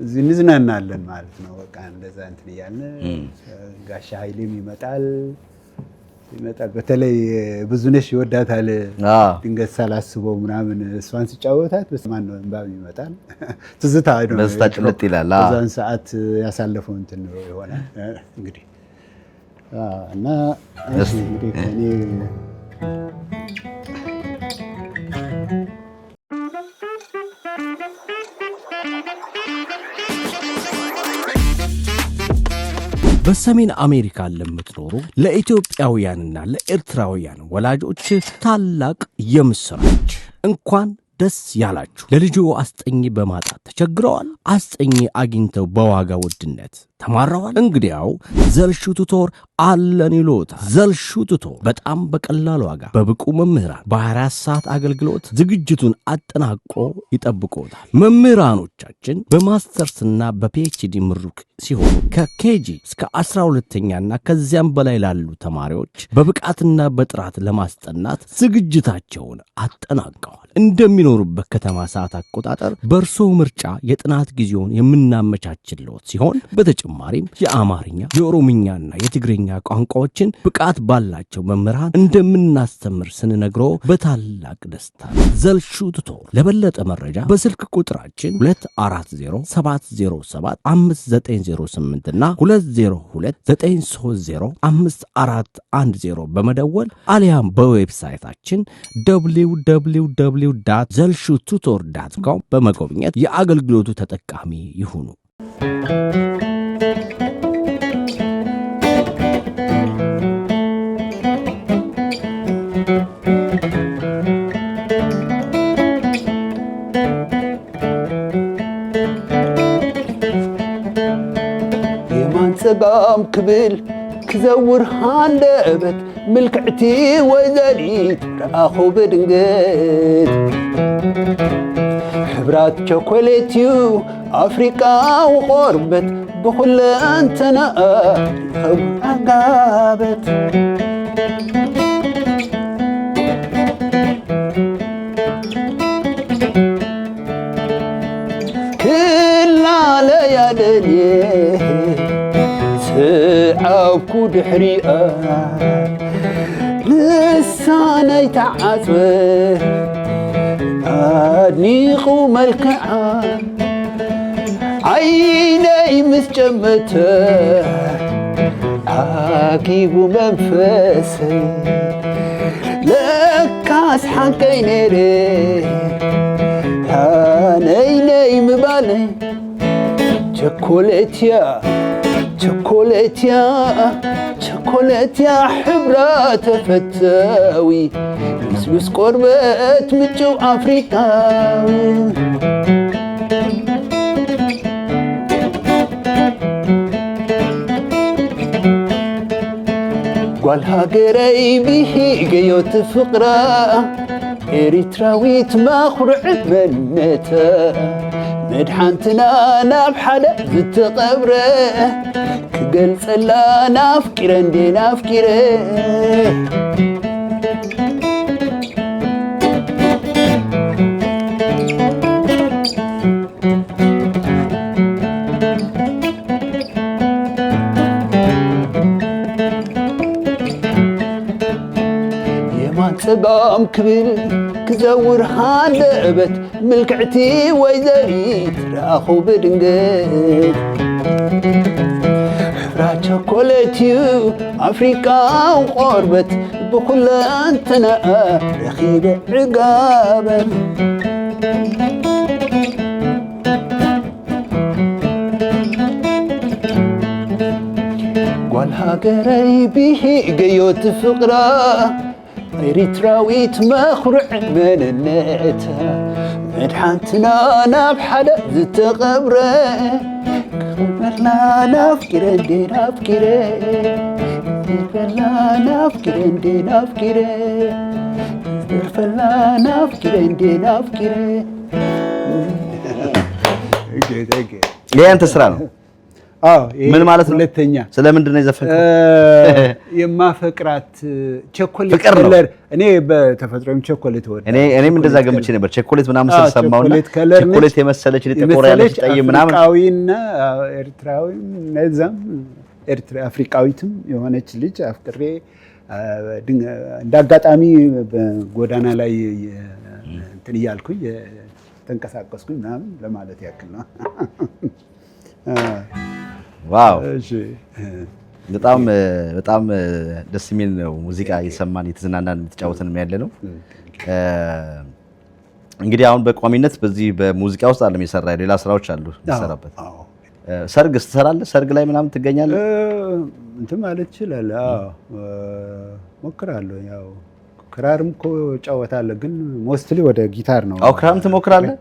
እዚህ እንዝናናለን ማለት ነው በቃ እንደዛ እንትን ያልን ጋሻ ኃይሌም ይመጣል በተለይ ብዙነሽ ይወዳታል ድንገት ሳላስበው ምናምን እሷን ሲጫወታት በስማን ነው እንባብ ይመጣል ትዝታ አይደለም በስታጭልጥ ይላል በዛን ሰዓት ያሳለፈው እንትን ነው ይሆናል እንግዲህ እና እንግዲህ ከኔ በሰሜን አሜሪካ ለምትኖሩ ለኢትዮጵያውያንና ለኤርትራውያን ወላጆች ታላቅ የምስራች እንኳን ደስ ያላችሁ ለልጆ አስጠኝ በማጣት ተቸግረዋል አስጠኝ አግኝተው በዋጋ ውድነት ተማራዋል እንግዲያው ዘልሹ ቱቶር አለን ይሎታል ዘልሹ ቱቶር በጣም በቀላል ዋጋ በብቁ መምህራን በ24 ሰዓት አገልግሎት ዝግጅቱን አጠናቆ ይጠብቁታል መምህራኖቻችን በማስተርስና በፒኤችዲ ምሩቅ ሲሆኑ ከኬጂ እስከ 12ኛና ከዚያም በላይ ላሉ ተማሪዎች በብቃትና በጥራት ለማስጠናት ዝግጅታቸውን አጠናቀዋል እንደሚኖሩበት ከተማ ሰዓት አቆጣጠር በርሶ ምርጫ የጥናት ጊዜውን የምናመቻችልዎት ሲሆን በተጨማሪም የአማርኛ የኦሮምኛና የትግርኛ ቋንቋዎችን ብቃት ባላቸው መምህራን እንደምናስተምር ስንነግሮ በታላቅ ደስታ ዘልሹ ቱቶር። ለበለጠ መረጃ በስልክ ቁጥራችን 2407707598 እና 2029305410 በመደወል አሊያም በዌብሳይታችን www.zelshututor.com በመጎብኘት የአገልግሎቱ ተጠቃሚ ይሁኑ። የማንጸጋም ክብል ክዘውር ሃንደበት ምልክዕቲ ወይዘሪት ረአኹ በድንገት ሕብራት ቸኮሌትዩ አፍሪካዊ ቆርበት ብኹለንተና ይኸው ዓጋበት ክላለያ ደልየ ስዓብኩ ድሕሪኣ ልሳነይ ተዓፅበ ኣድኒቑ መልክዓ ዓይነይ ምስ ጨመተ ዓጊቡ መንፈሰይ ለካስ ሓንቀይ ነይረ ነይ ምባለይ ቸኮሌትያ ሕብራ ተፈታዊ ልስሉስ ቆርበት ምጭው አፍሪካዊ ጓል ሃገረይ ብሂገዮት ፍቕራ ኤሪትራዊት ማኽሩዕ መንነታ መድሓንትና ናብ ሓደ ዝተቐብረ ክገልጸላ ናፍቂረ እንዴ ናፍቂረ የማንጸጋም ክብል ክዘውር ሃንደበት ምልክዕቲ ወይዘሪት ረአኹ በድንገት ሕብራ ቸኮሌትዩ አፍሪካዊ ቆርበት ብኹለንተናኣ ረኺበ ዕጋበት ጓል ሃገረይ ብሂገዮት ፍቕራ ኤሪትራዊት መኽሩዕ መንነታ መድሓንትና ናብ ሓደ ዝተቐብረ ክኽበርላ ናፍቂረ እንዴ ናፍቂረ ክኽበርላ ናፍቂረ እንዴ ናፍቂረ ክኽበርላ ናፍቂረ እንዴ ናፍቂረ። ይሄ አንተ ስራ ነው? ምን ማለት ነው? ሁለተኛ ስለምንድን ነው የዘፈንከው? የማፈቅራት ቸኮሌት ከለር እኔ በተፈጥሮም ቸኮሌት ወደ እኔም እንደዛ ገምቼ ነበር። ቸኮሌት ምናምን ስለሰማውና ቸኮሌት የመሰለች ጥቁር ያለች ጠይ ምናምን አፍሪካዊና ኤርትራዊም ነዛም አፍሪካዊትም የሆነች ልጅ አፍቅሬ እንዳጋጣሚ በጎዳና ላይ እንትን እያልኩኝ ተንቀሳቀስኩኝ ምናምን ለማለት ያክል ነው። ዋው በጣም ደስ የሚል ነው። ሙዚቃ እየሰማን እየተዝናናን የምትጫወተን ያለ ነው። እንግዲህ አሁን በቋሚነት በዚህ በሙዚቃ ውስጥ አለም የሰራ ሌላ ስራዎች አሉ የሰራበት። ሰርግ ትሰራለህ? ሰርግ ላይ ምናምን ትገኛለህ? እንትን ማለት ይችላል። ሞክራለሁ። ያው ክራርም እኮ ጫወታለሁ፣ ግን ሞስትሊ ወደ ጊታር ነው። ክራርም ትሞክራለህ?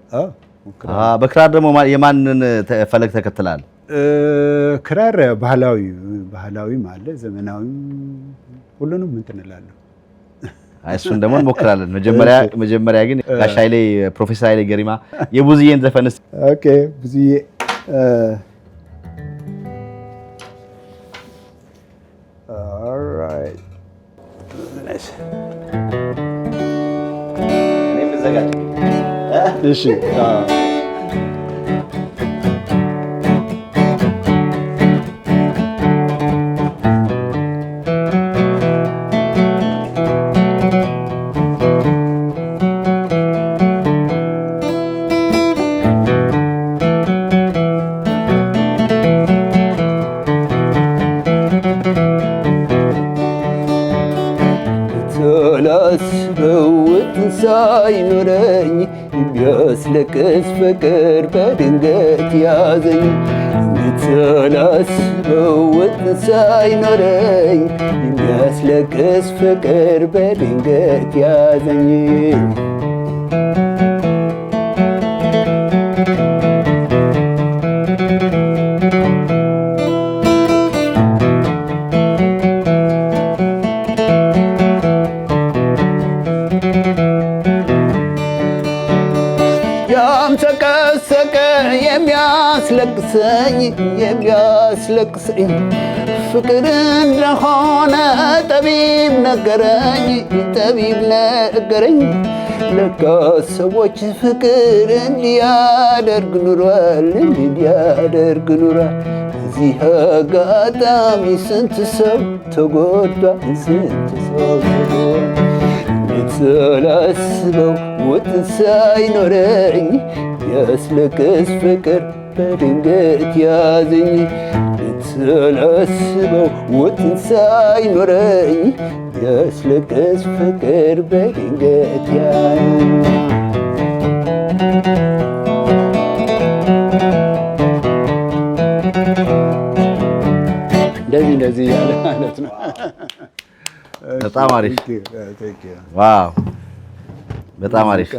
በክራር ደግሞ የማንን ፈለግ ተከትላል? ክራር ባህላዊም አለ ዘመናዊም፣ ሁሉንም እንትን እላለሁ። እሱን ደግሞ እንሞክራለን። መጀመሪያ ግን ጋሽ ኃይሌ ፕሮፌሰር ኃይሌ ገሪማ የቡዝዬን ዘፈንስ። ኦኬ ቡዝዬ ኦልራይት ናይስ። እኔም ልዘጋጅ። እሺ ሳይኖረኝ ቢያስለቅስ ፍቅር በድንገት ያዘኝ ሳላስበው ወጥን ሳይኖረኝ ቢያስለቅስ ፍቅር በድንገት ያዘኝ ያምሰቀሰቀ የሚያስለቅሰኝ ፍቅር እንደሆነ ጠቢብ ነገረኝ ለካ ሰዎች ፍቅር እንዲያደርግ ኑሯል እዚህ አጋጣሚ ስንት ሰው ተጎዳ ሳላስበው ወጥን ሳይኖረኝ ያስለቅስ ፍቅር በድንገት ያዘኝ ሳላስበው ወጥን ሳይኖረኝ ያስለቅስ ፍቅር በድንገት ያዘኝ እንደዚህ ያለ ማለት ነው በጣም አሪፍ ዋው በጣም አሪፍ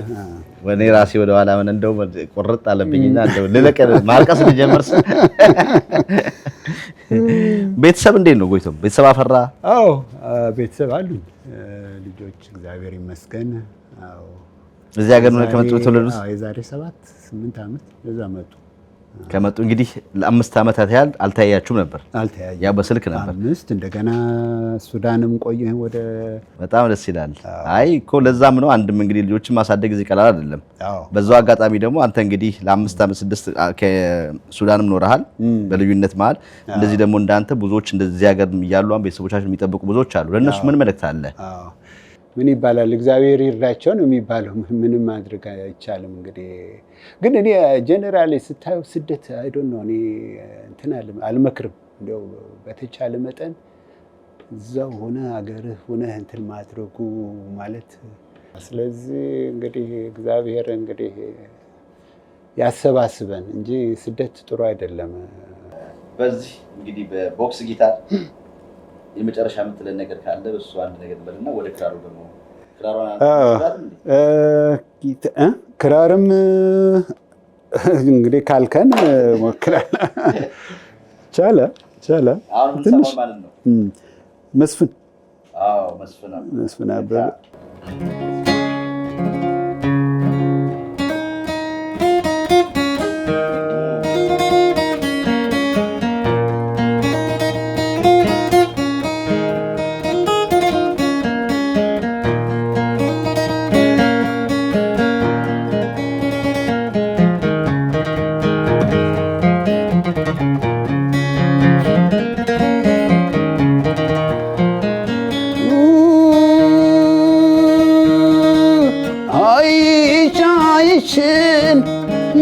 ወኔ ራሴ ወደ ኋላ ምን እንደው ቁርጥ አለብኝና እንደው ልለቀ ማልቀስ ልጀምር ቤተሰብ እንዴት ነው ጎይቶም ቤተሰብ አፈራ አዎ ቤተሰብ አሉኝ ልጆች እግዚአብሔር ይመስገን አዎ እዚህ ሀገር ነው ከመጡ ተወለዱት አዎ የዛሬ 7-8 ዓመት ለዛ መጡ ከመጡ እንግዲህ ለ5 ዓመታት ያህል አልታያችሁም ነበር አልታያየም ያ በስልክ ነበር 5 እንደገና ሱዳንም ቆየ ወደ በጣም ደስ ይላል አይ እኮ ለዛም ነው አንድም እንግዲህ ልጆችን ማሳደግ እዚህ ቀላል አይደለም በዛው አጋጣሚ ደግሞ አንተ እንግዲህ ለ5 ዓመት 6 ከሱዳንም ኖርሃል በልዩነት መሃል እንደዚህ ደግሞ እንዳንተ ብዙዎች እንደዚህ ሀገር ይያሉ ቤተሰቦቻችን የሚጠብቁ ብዙዎች አሉ ለነሱ ምን መልእክት አለ ምን ይባላል እግዚአብሔር ይርዳቸው ነው የሚባለው ምንም ማድረግ አይቻልም እንግዲህ ግን እኔ ጀነራሊ ስታዩ ስደት አይ ዶንት ኖ እኔ እንትን አልመክርም እንደው በተቻለ መጠን እዛው ሆነ ሀገርህ ሆነ እንትን ማድረጉ ማለት ስለዚህ እንግዲህ እግዚአብሔር እንግዲህ ያሰባስበን እንጂ ስደት ጥሩ አይደለም በዚህ እንግዲህ በቦክስ ጊታር የመጨረሻ የምትለን ነገር ካለ በሱ አንድ ነገር በልና ወደ ክራሩ ደግሞ ክራርም እንግዲህ ካልከን ሞክራል ቻለ ትንሽ መስፍን አበበ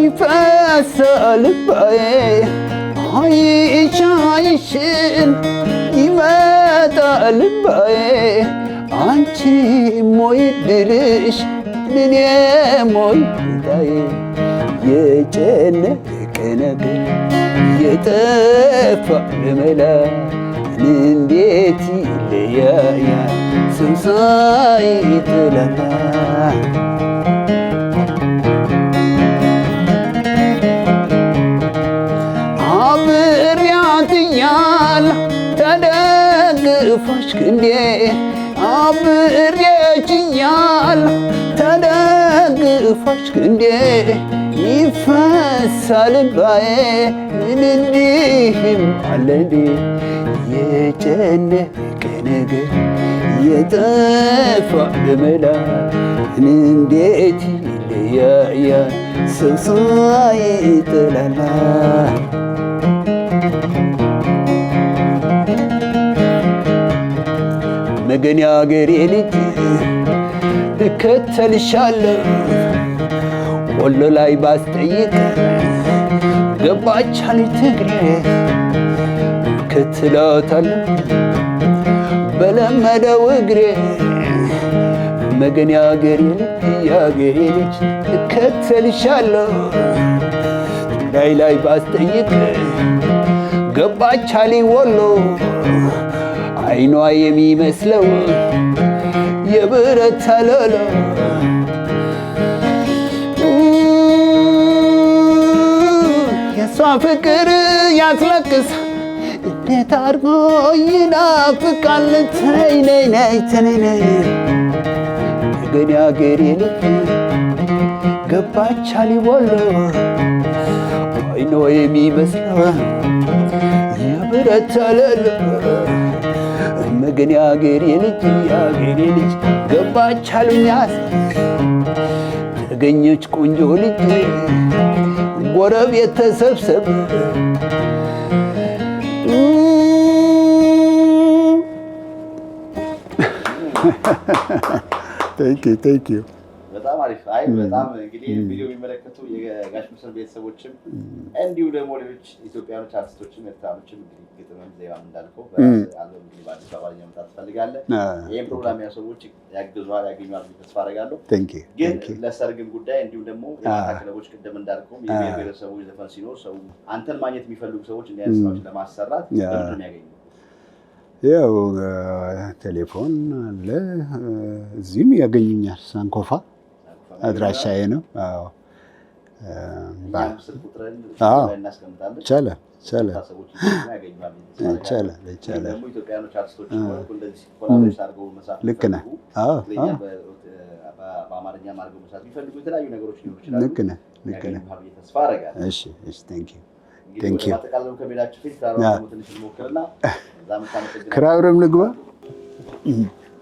ይፈሳል ባዬ አይቻይሽን ይመጣል ባዬ አንቺ ሞይ ድልሽ ለኔ ሞይ ዳዬ የጨነቀ ነገር የጠፋ ለመላ እንዴት ይለያያል ሰው ሳይጠላላ ተደግፈሽ ክንዴ አብሬችኛል ተደግፈሽ ክንዴ ይፈሳል ባዬ እንዲህም አለ እንዴ የጨነቀ ነገር የጠፋ መላ እንዴት ይለያያል ሰው ሳይጠላላ መገን ያገሬ ልጅ እከተልሻለሁ ወሎ ላይ ባስጠይቅ ገባቻል ትግሬ እከተላታለሁ በለመደው እግሬ መገን ያገሬ ልጅ እከተልሻለሁ ላይ ባስጠይቅ ገባች አሊ ወሎ አይኗ የሚመስለው የብረት አለሎ የሷ ፍቅር ያስለቅስ እንዴት አድርጎ ይናፍቃል ተይ ነይ ነይ ተነይ መገን ያገሬ ልጅ ገባች አሊ ወሎ አይኗ የሚመስለው የብረት አለሎ መገን ያገሬ ልጅ ገባች አሉኛስ ተገኘች ቆንጆ ልጅ ጎረቤት ተሰብሰብ ቴንክ ዩ በጣም አሪፍ። አይ በጣም እንግዲህ ቪዲዮ የሚመለከቱ የጋሽ ሙሰን ቤተሰቦችም እንዲሁ ደግሞ ሌሎች ኢትዮጵያኖች አርቲስቶችም ኤርትራኖችም እንግዲህ ግጥምም ዜማም እንዳልከው በአለም እንግዲህ በአዲስ አበባ መምጣት ትፈልጋለህ። ይህም ፕሮግራም ያው ሰዎች ያግዟል ያገኛሉ ተስፋ አደርጋለሁ። ግን ለሰርግም ጉዳይ እንዲሁም ደግሞ የማታ ክለቦች ቅድም እንዳልከው የብሔር ብሔረሰቦች ዘፈን ሲኖር ሰው አንተን ማግኘት የሚፈልጉ ሰዎች እንዲህ አይነት ስራዎችን ለማሰራት ለምንድን ነው ያገኙ? ያው ቴሌፎን አለ እዚህም ያገኙኛል። ሳንኮፋ አድራሻዬ ነው። አዎ ቻለ ልክ ነህ። በአማርኛ ማድረግ መስራት የሚፈልጉ የተለያዩ ነገሮች ሊሆኑ ይችላሉ። ልክ ነህ። ተስፋ አደርጋለሁ። እሺ ቴንክ ዩ ከሜዳችሁ ፊት ትንሽ እንሞክርና ክራብረም ልግባ።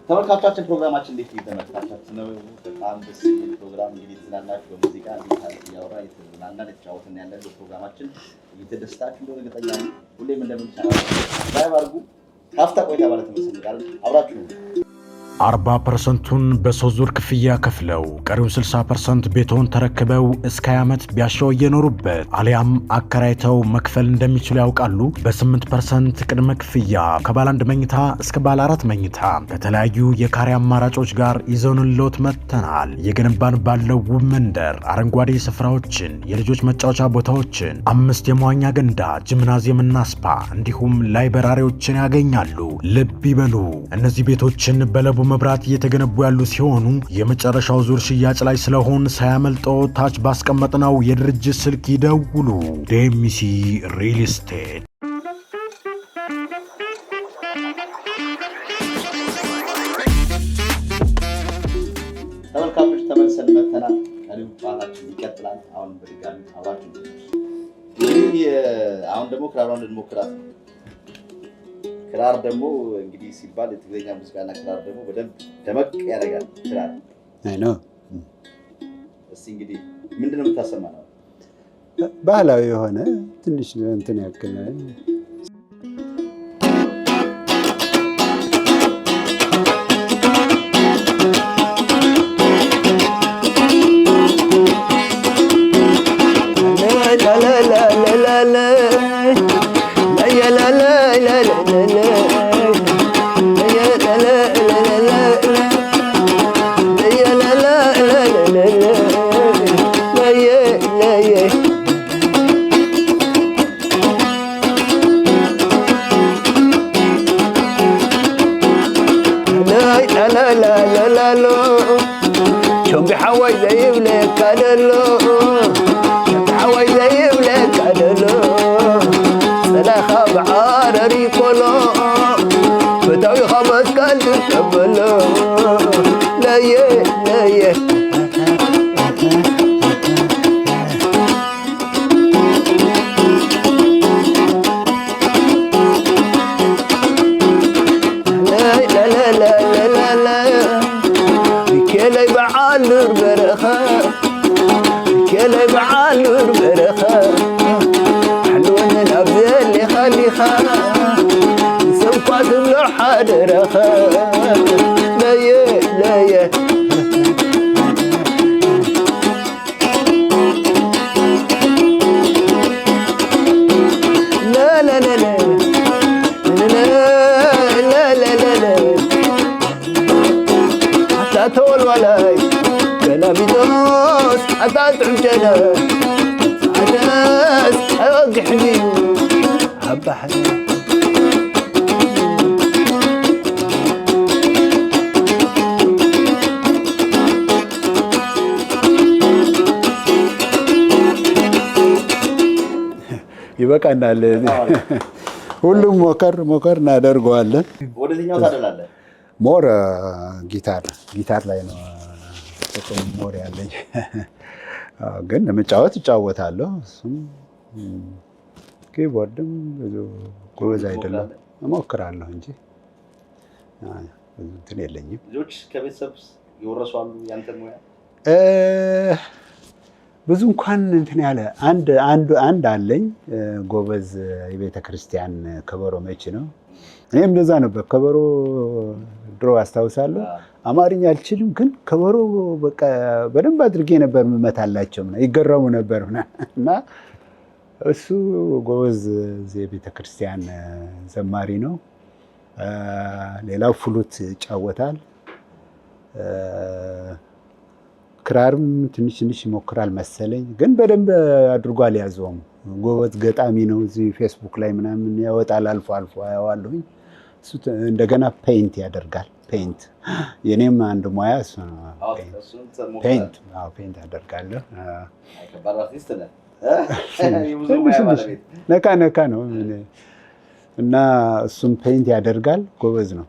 ተመልካቾቻችን ፕሮግራማችን እንዴት እየተመለከታችሁ ነው? በጣም ደስ የሚል ፕሮግራም እንግዲህ ትዝናናችሁ በሙዚቃ እያወራ እየተዝናናን የተጫወትን ያለን ፕሮግራማችን እየተደስታችሁ እንደሆነ እርግጠኛ ነኝ። ሁሌም እንደምንቻለው ላይቭ አድርጉ። ካፍታ ቆይታ ማለት ተመስልቃል። አብራችሁ ነው 40%ን በሶስት ዙር ክፍያ ከፍለው ቀሪውን 60% ቤቶን ተረክበው እስከ 20 ዓመት ቢያሻው እየኖሩበት አሊያም አከራይተው መክፈል እንደሚችሉ ያውቃሉ? በ8% ቅድመ ክፍያ ከባለ 1 መኝታ እስከ ባለ 4 መኝታ ከተለያዩ የካሬ አማራጮች ጋር ይዘውንልዎት መጥተናል። እየገነባን ባለው ውብ መንደር አረንጓዴ ስፍራዎችን፣ የልጆች መጫወቻ ቦታዎችን፣ 5 የመዋኛ ገንዳ፣ ጂምናዚየምና ስፓ እንዲሁም ላይብረሪዎችን ያገኛሉ። ልብ ይበሉ፣ እነዚህ ቤቶችን በለቡ መብራት እየተገነቡ ያሉ ሲሆኑ የመጨረሻው ዙር ሽያጭ ላይ ስለሆን ሳያመልጠው ታች ባስቀመጥነው የድርጅት ስልክ ይደውሉ። ዴሚሲ ሪል ስቴት። ተመልካቾች ተመልሰን መተናል። ቀሪው ጨዋታችን ይቀጥላል። አሁን በድጋሚ አብራችሁ አሁን ደግሞ ክራሯን እንሞክራት ነው። ክራር ደግሞ እንግዲህ ሲባል የትግረኛ ሙዚቃና ክራር ደግሞ በደንብ ደመቅ ያደርጋል። ክራር አይ ነው። እስቲ እንግዲህ ምንድነው የምታሰማነው? ባህላዊ የሆነ ትንሽ እንትን ያክል قطعت عجلة عدس أوقحني عبحني ይበቃናል። ሁሉም ሞከር እናደርገዋለን። ወደዚህኛው ታደላለህ? ሞር ጊታር ላይ ነው ሞር ያለኝ፣ ግን ለመጫወት እጫወታለሁ። እሱም ኪቦርድም ብዙ ጎበዝ አይደለም፣ እሞክራለሁ እንጂ ብዙ እንትን የለኝም። ልጆች ከቤተሰብ የወረሱ አሉ ያንተን ሙያ? ብዙ እንኳን እንትን ያለ አንድ አለኝ ጎበዝ የቤተ ክርስቲያን ከበሮ መቺ ነው። እኔም እንደዛ ነበር። ከበሮ ድሮ አስታውሳለሁ። አማርኛ አልችልም፣ ግን ከበሮ በቃ በደንብ አድርጌ ነበር የምመታላቸው። ይገረሙ ነበር እና እሱ ጎበዝ የቤተ ክርስቲያን ዘማሪ ነው። ሌላው ፍሉት ይጫወታል። ክራርም ትንሽ ይሞክራል መሰለኝ፣ ግን በደንብ አድርጎ አልያዘውም። ጎበዝ ገጣሚ ነው። እዚህ ፌስቡክ ላይ ምናምን ያወጣል፣ አልፎ አየዋለሁኝ። እሱ እንደገና ፔይንት ያደርጋል። ፔይንት የኔም አንድ ሙያ እሱ ነው። ፔይንት አደርጋለሁ። ነካ ነው እና እሱም ፔይንት ያደርጋል። ጎበዝ ነው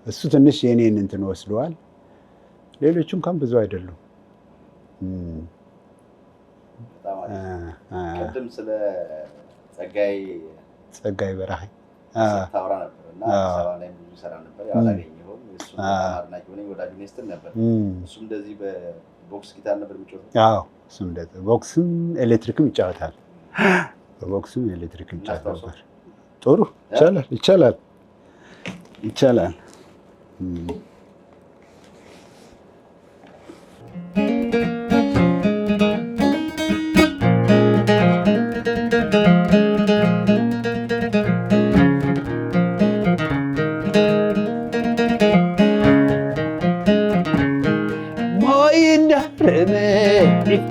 እሱ። ትንሽ የኔን እንትን ወስደዋል። ሌሎቹ እንኳን ብዙ አይደሉም። ቅድም ስለ ጸጋይ በራኸ ታወራ ነበር እና አዲስ አበባ ላይ ብዙ ይሰራ ነበር። ያው አላገኘሁም። እሱ አድናቂ ሆነኝ ወዳጅ ኔስትል ነበር። እሱም እንደዚህ በቦክስ ጊታር ነበር የሚጫወተው። አዎ እሱም እንደዚህ ቦክስም ኤሌክትሪክም ይጫወታል። በቦክስም ኤሌክትሪክም ይጫወታል ነበር። ጥሩ ይቻላል።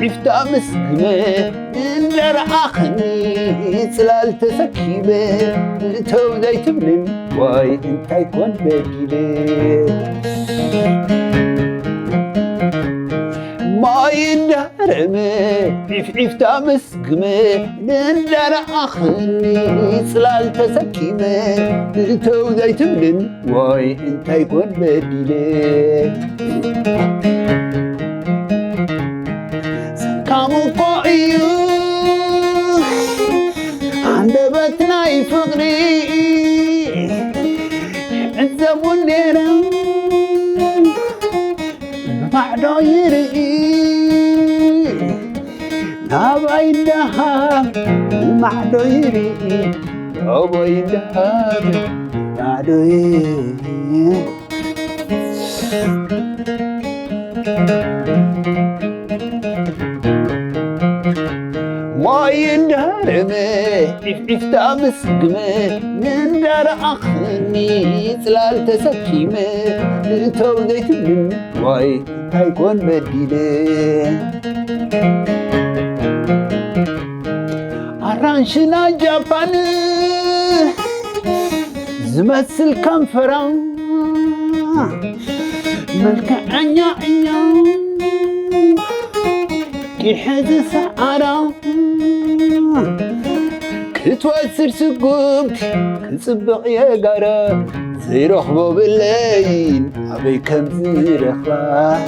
عفتا مسكمة اندر اخني سلال تسكيبة توداي تبلن واي انت يكون بجيبة ما يندرمة عفتا مسكمة اندر اخني سلال تسكيبة توداي تبلن واي انت يكون بجيبة كامو قايو عند بتنا يفقري الزبون ليرا بعدو يرئي نابا يدها بعدو يرئي نابا يدها بعدو يرئي ما يندرمه عفتا مسقمه نندر أخني سلال تسكيمه توديت من واي تايكون بديله أرانشنا جابان زمسل كنفران ملك عنيا كيحد سعرا كتوسر سقوبت كنصبق يا قرا زيرخبو بالليل عبي كم زيرخبا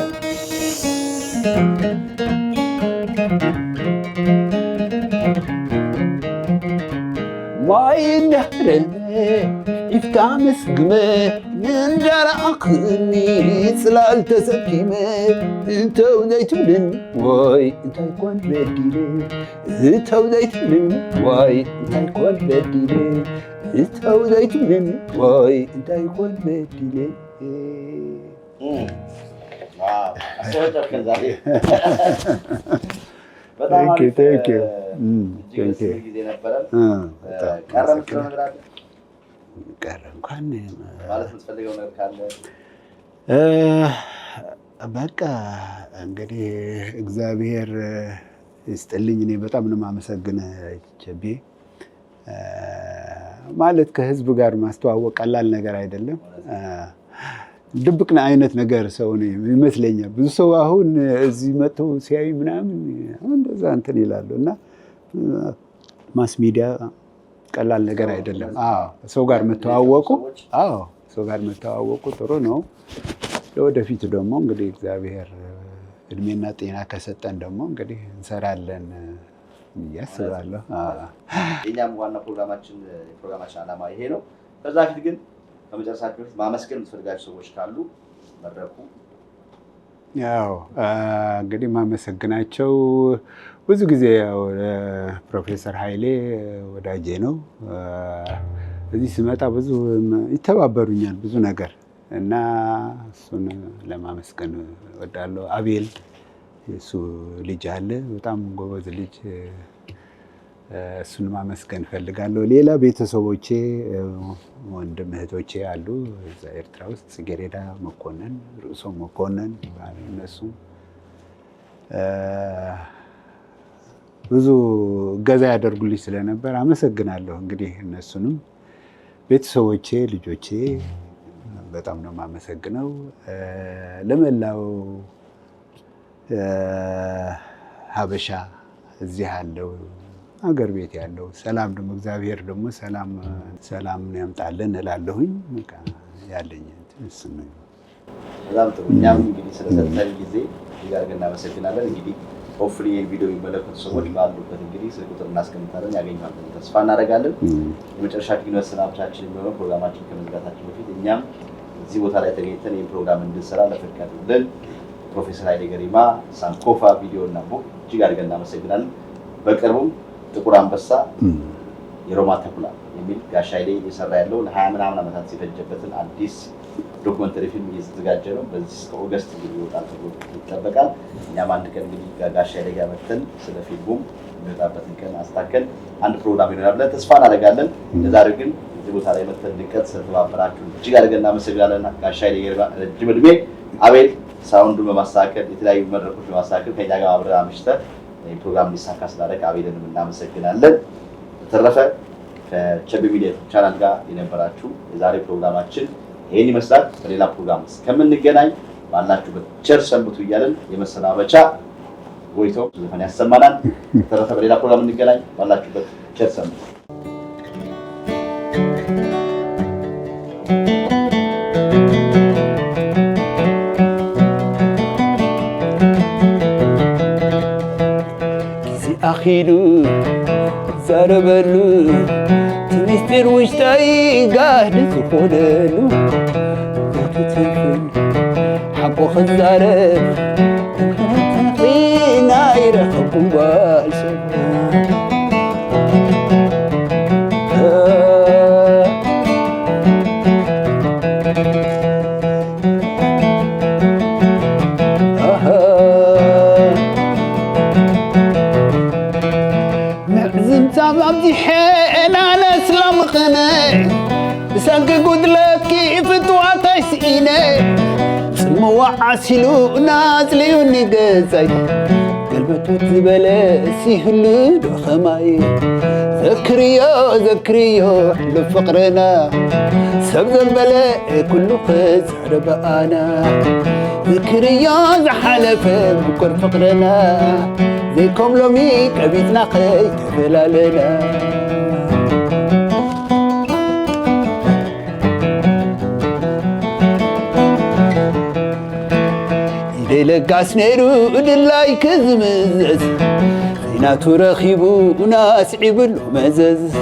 ما يندرمه يفتح مسقمه نندر أقني سلال تسكيمه انت وديت من واي انت يكون بديله انت وديت من واي انت يكون بديله انت وديت من واي انت يكون بديله Thank you. ቀረ እንኳን ማለት የምትፈልገው ነገር ካለ? በቃ እንግዲህ እግዚአብሔር ይስጥልኝ። እኔ በጣም ነው የማመሰግነው ቸቤ። ማለት ከህዝብ ጋር ማስተዋወቅ ቀላል ነገር አይደለም። ድብቅ አይነት ነገር ሰው ነው ይመስለኛል። ብዙ ሰው አሁን እዚህ መጥቶ ሲያይ ምናምን እንደዛ እንትን ይላሉ እና ማስ ሚዲያ ቀላል ነገር አይደለም። ሰው ጋር መተዋወቁ ሰው ጋር መተዋወቁ ጥሩ ነው። ለወደፊት ደግሞ እንግዲህ እግዚአብሔር እድሜና ጤና ከሰጠን ደግሞ እንግዲህ እንሰራለን ያስባለሁ። የኛም ዋና ፕሮግራማችን ዓላማ ይሄ ነው። ከዛ ፊት ግን ከመጨረሳችን በፊት ማመስገን የምትፈልጋቸው ሰዎች ካሉ መድረኩ። ያው እንግዲህ ማመሰግናቸው ብዙ ጊዜ ያው ፕሮፌሰር ኃይሌ ወዳጄ ነው። እዚህ ስመጣ ብዙ ይተባበሩኛል ብዙ ነገር እና እሱን ለማመስገን እወዳለሁ። አቤል የሱ ልጅ አለ፣ በጣም ጎበዝ ልጅ፣ እሱን ማመስገን እፈልጋለሁ። ሌላ ቤተሰቦቼ ወንድም እህቶቼ አሉ እዛ ኤርትራ ውስጥ፣ ጽጌሬዳ መኮንን፣ ርዕሶ መኮንን እነሱ ብዙ እገዛ ያደርጉልኝ ስለነበር አመሰግናለሁ። እንግዲህ እነሱንም ቤተሰቦቼ፣ ልጆቼ በጣም ነው የማመሰግነው። ለመላው ሀበሻ እዚህ ያለው ሀገር ቤት ያለው ሰላም ደግሞ እግዚአብሔር ደግሞ ሰላም ያምጣልን እላለሁኝ። ያለኝ እሱ ነው። በጣም ጥሩ። እኛም እንግዲህ ስለሰጠን ጊዜ ጋር እናመሰግናለን። እንግዲህ ሆፕፉሊ ይህን ቪዲዮ የሚመለከቱ ሰዎች ባሉበት እንግዲህ ስልክ ቁጥር እናስቀምጣለን፣ ያገኛሉ ተስፋ እናደርጋለን። የመጨረሻ ግን መሰናበቻችን የሚሆነው ፕሮግራማችን ከመዝጋታችን በፊት እኛም እዚህ ቦታ ላይ ተገኝተን ይህን ፕሮግራም እንድንሰራ ለፈቀዱልን ፕሮፌሰር ኃይሌ ገሪማ፣ ሳንኮፋ ቪዲዮ እና ቡክ እጅግ አድርገን እናመሰግናለን። በቅርቡም ጥቁር አንበሳ የሮማ ተኩላ የሚል ጋሽ ኃይሌ እየሰራ ያለው ለ20 ምናምን ዓመታት የፈጀበትን አዲስ ዶክመንተሪ ፊልም እየተዘጋጀ ነው። በዚህ እስከ ኦገስት እንግዲህ ይወጣል ተብሎ ይጠበቃል። እኛም አንድ ቀን እንግዲህ ጋሽ ኃይሌ ጋር መጥተን ስለ ፊልሙም የሚወጣበትን ቀን አስታከል አንድ ፕሮግራም ይኖራል ብለን ተስፋ እናደርጋለን። ለዛሬው ግን እዚህ ቦታ ላይ መጥተን ድንቀት ስለተባበራችሁ እጅግ አድርገን እናመሰግናለን። ጋሽ ኃይሌ ገሪማ ረጅም ዕድሜ። አቤል ሳውንዱን በማስተካከል የተለያዩ መድረኮች በማስተካከል ከኛ ጋር አብረን አምሽተን ፕሮግራም እንዲሳካ ስላደረግ አቤልንም እናመሰግናለን። በተረፈ ከቸቤ ሚዲያ ቻናል ጋር የነበራችሁ የዛሬ ፕሮግራማችን ይህን ይመስላል። በሌላ ፕሮግራም እስከምንገናኝ ባላችሁበት ቸር ሰንብቱ እያለን የመሰናበቻ ጎይቶ ዘፈን ያሰማናል። በተረፈ በሌላ ፕሮግራም እንገናኝ። ባላችሁበት ቸር ሰንብቱ። አኺሉ ዘረበሉ ትሚስጢር ውሽጣይ ጋህድ ዝኮነሉ ክትፍን ሓቆ ክዛረብ ናይ ረኸብኩም ባልሰብ أنا الأسلام خني بسنك قد لك فتوى تسئيني سموا عسلو نازلي ونقزي قلبتو تبلا سيهلو دخماي ذكريو لفقرنا سبز البلاء كله خسر بقانا ذكريو زحلف بكل فقرنا زيكم لومي كبيتنا خيت فلالنا إذا لقاس نيرو دلاي كزمزز زيناتو رخيبو وناس عبلو مزز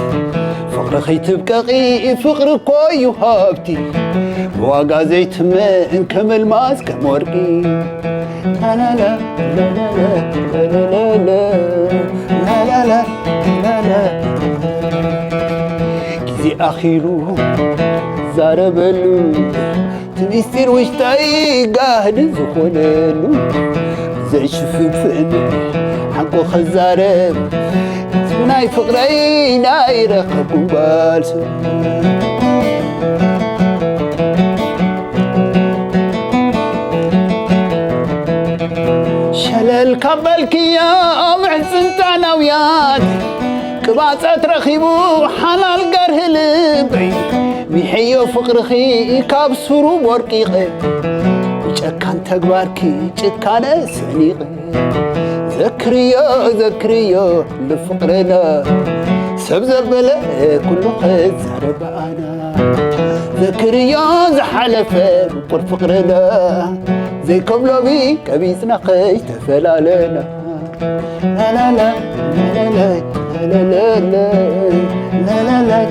فقر خيت بكاقي فقر كوي وهابتي بواقع زيت من كمل ماس كمورقي لا لا لا لا لا لا لا لا لا لا لا كزي أخيرو زاربلو تميستير وشتاي قاهد زخونلو زي شففن حقو خزارب ناي فقري ناي رخبو بالسو رخيبو حلال قره لبي بيحيو فقرخي كاب سرو بورقيقي جكان تقباركي جكان سنيقي ذكريو لفقرنا سبزبلا كل خيز ربعنا ذكريو زحلفة بقر فقرنا زي كبلوبي كبيسنا خيش تفلالنا لا لا لا لا لا لا لا لا لا لا لا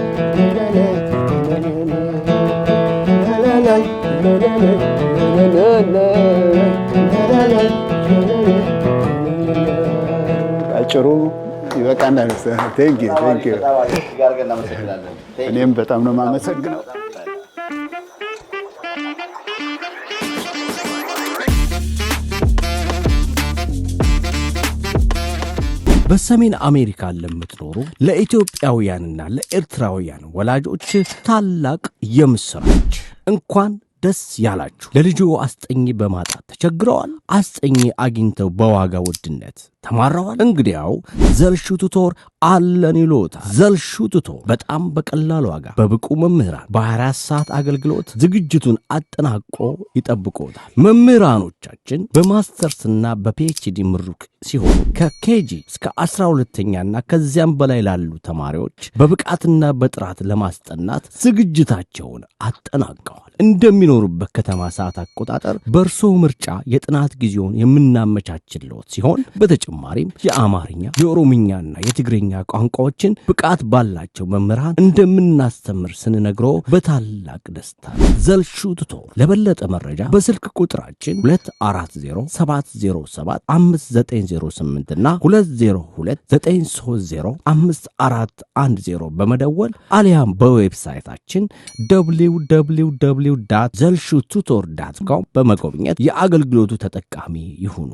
አጭሩ ይበቃናል። ቴንክ ዩ እኔም በጣም ነው የማመሰግነው። በሰሜን አሜሪካ ለምትኖሩ ለኢትዮጵያውያንና ለኤርትራውያን ወላጆች ታላቅ የምስራች እንኳን ደስ ያላችሁ። ለልጆ አስጠኝ በማጣት ተቸግረዋል? አስጠኝ አግኝተው በዋጋ ውድነት ተማረዋል? እንግዲያው ዘልሹ ቱቶር አለን ይሎታል። ዘልሹ ቱቶር በጣም በቀላል ዋጋ በብቁ መምህራን በ24 ሰዓት አገልግሎት ዝግጅቱን አጠናቆ ይጠብቆታል። መምህራኖቻችን በማስተርስና በፒኤችዲ ምሩቅ ሲሆኑ ከኬጂ እስከ 12ኛና ከዚያም በላይ ላሉ ተማሪዎች በብቃትና በጥራት ለማስጠናት ዝግጅታቸውን አጠናቀዋል። እንደሚኖሩበት ከተማ ሰዓት አቆጣጠር በእርሶ ምርጫ የጥናት ጊዜውን የምናመቻችልዎት ሲሆን በተጨማሪም የአማርኛ የኦሮምኛና የትግርኛ ቋንቋዎችን ብቃት ባላቸው መምህራን እንደምናስተምር ስንነግሮ በታላቅ ደስታ። ዘልሹ ቱቶር። ለበለጠ መረጃ በስልክ ቁጥራችን 2407707598 እና 2029305410 በመደወል አሊያም በዌብሳይታችን www.zelshututor.com በመጎብኘት የአገልግሎቱ ተጠቃሚ ይሁኑ።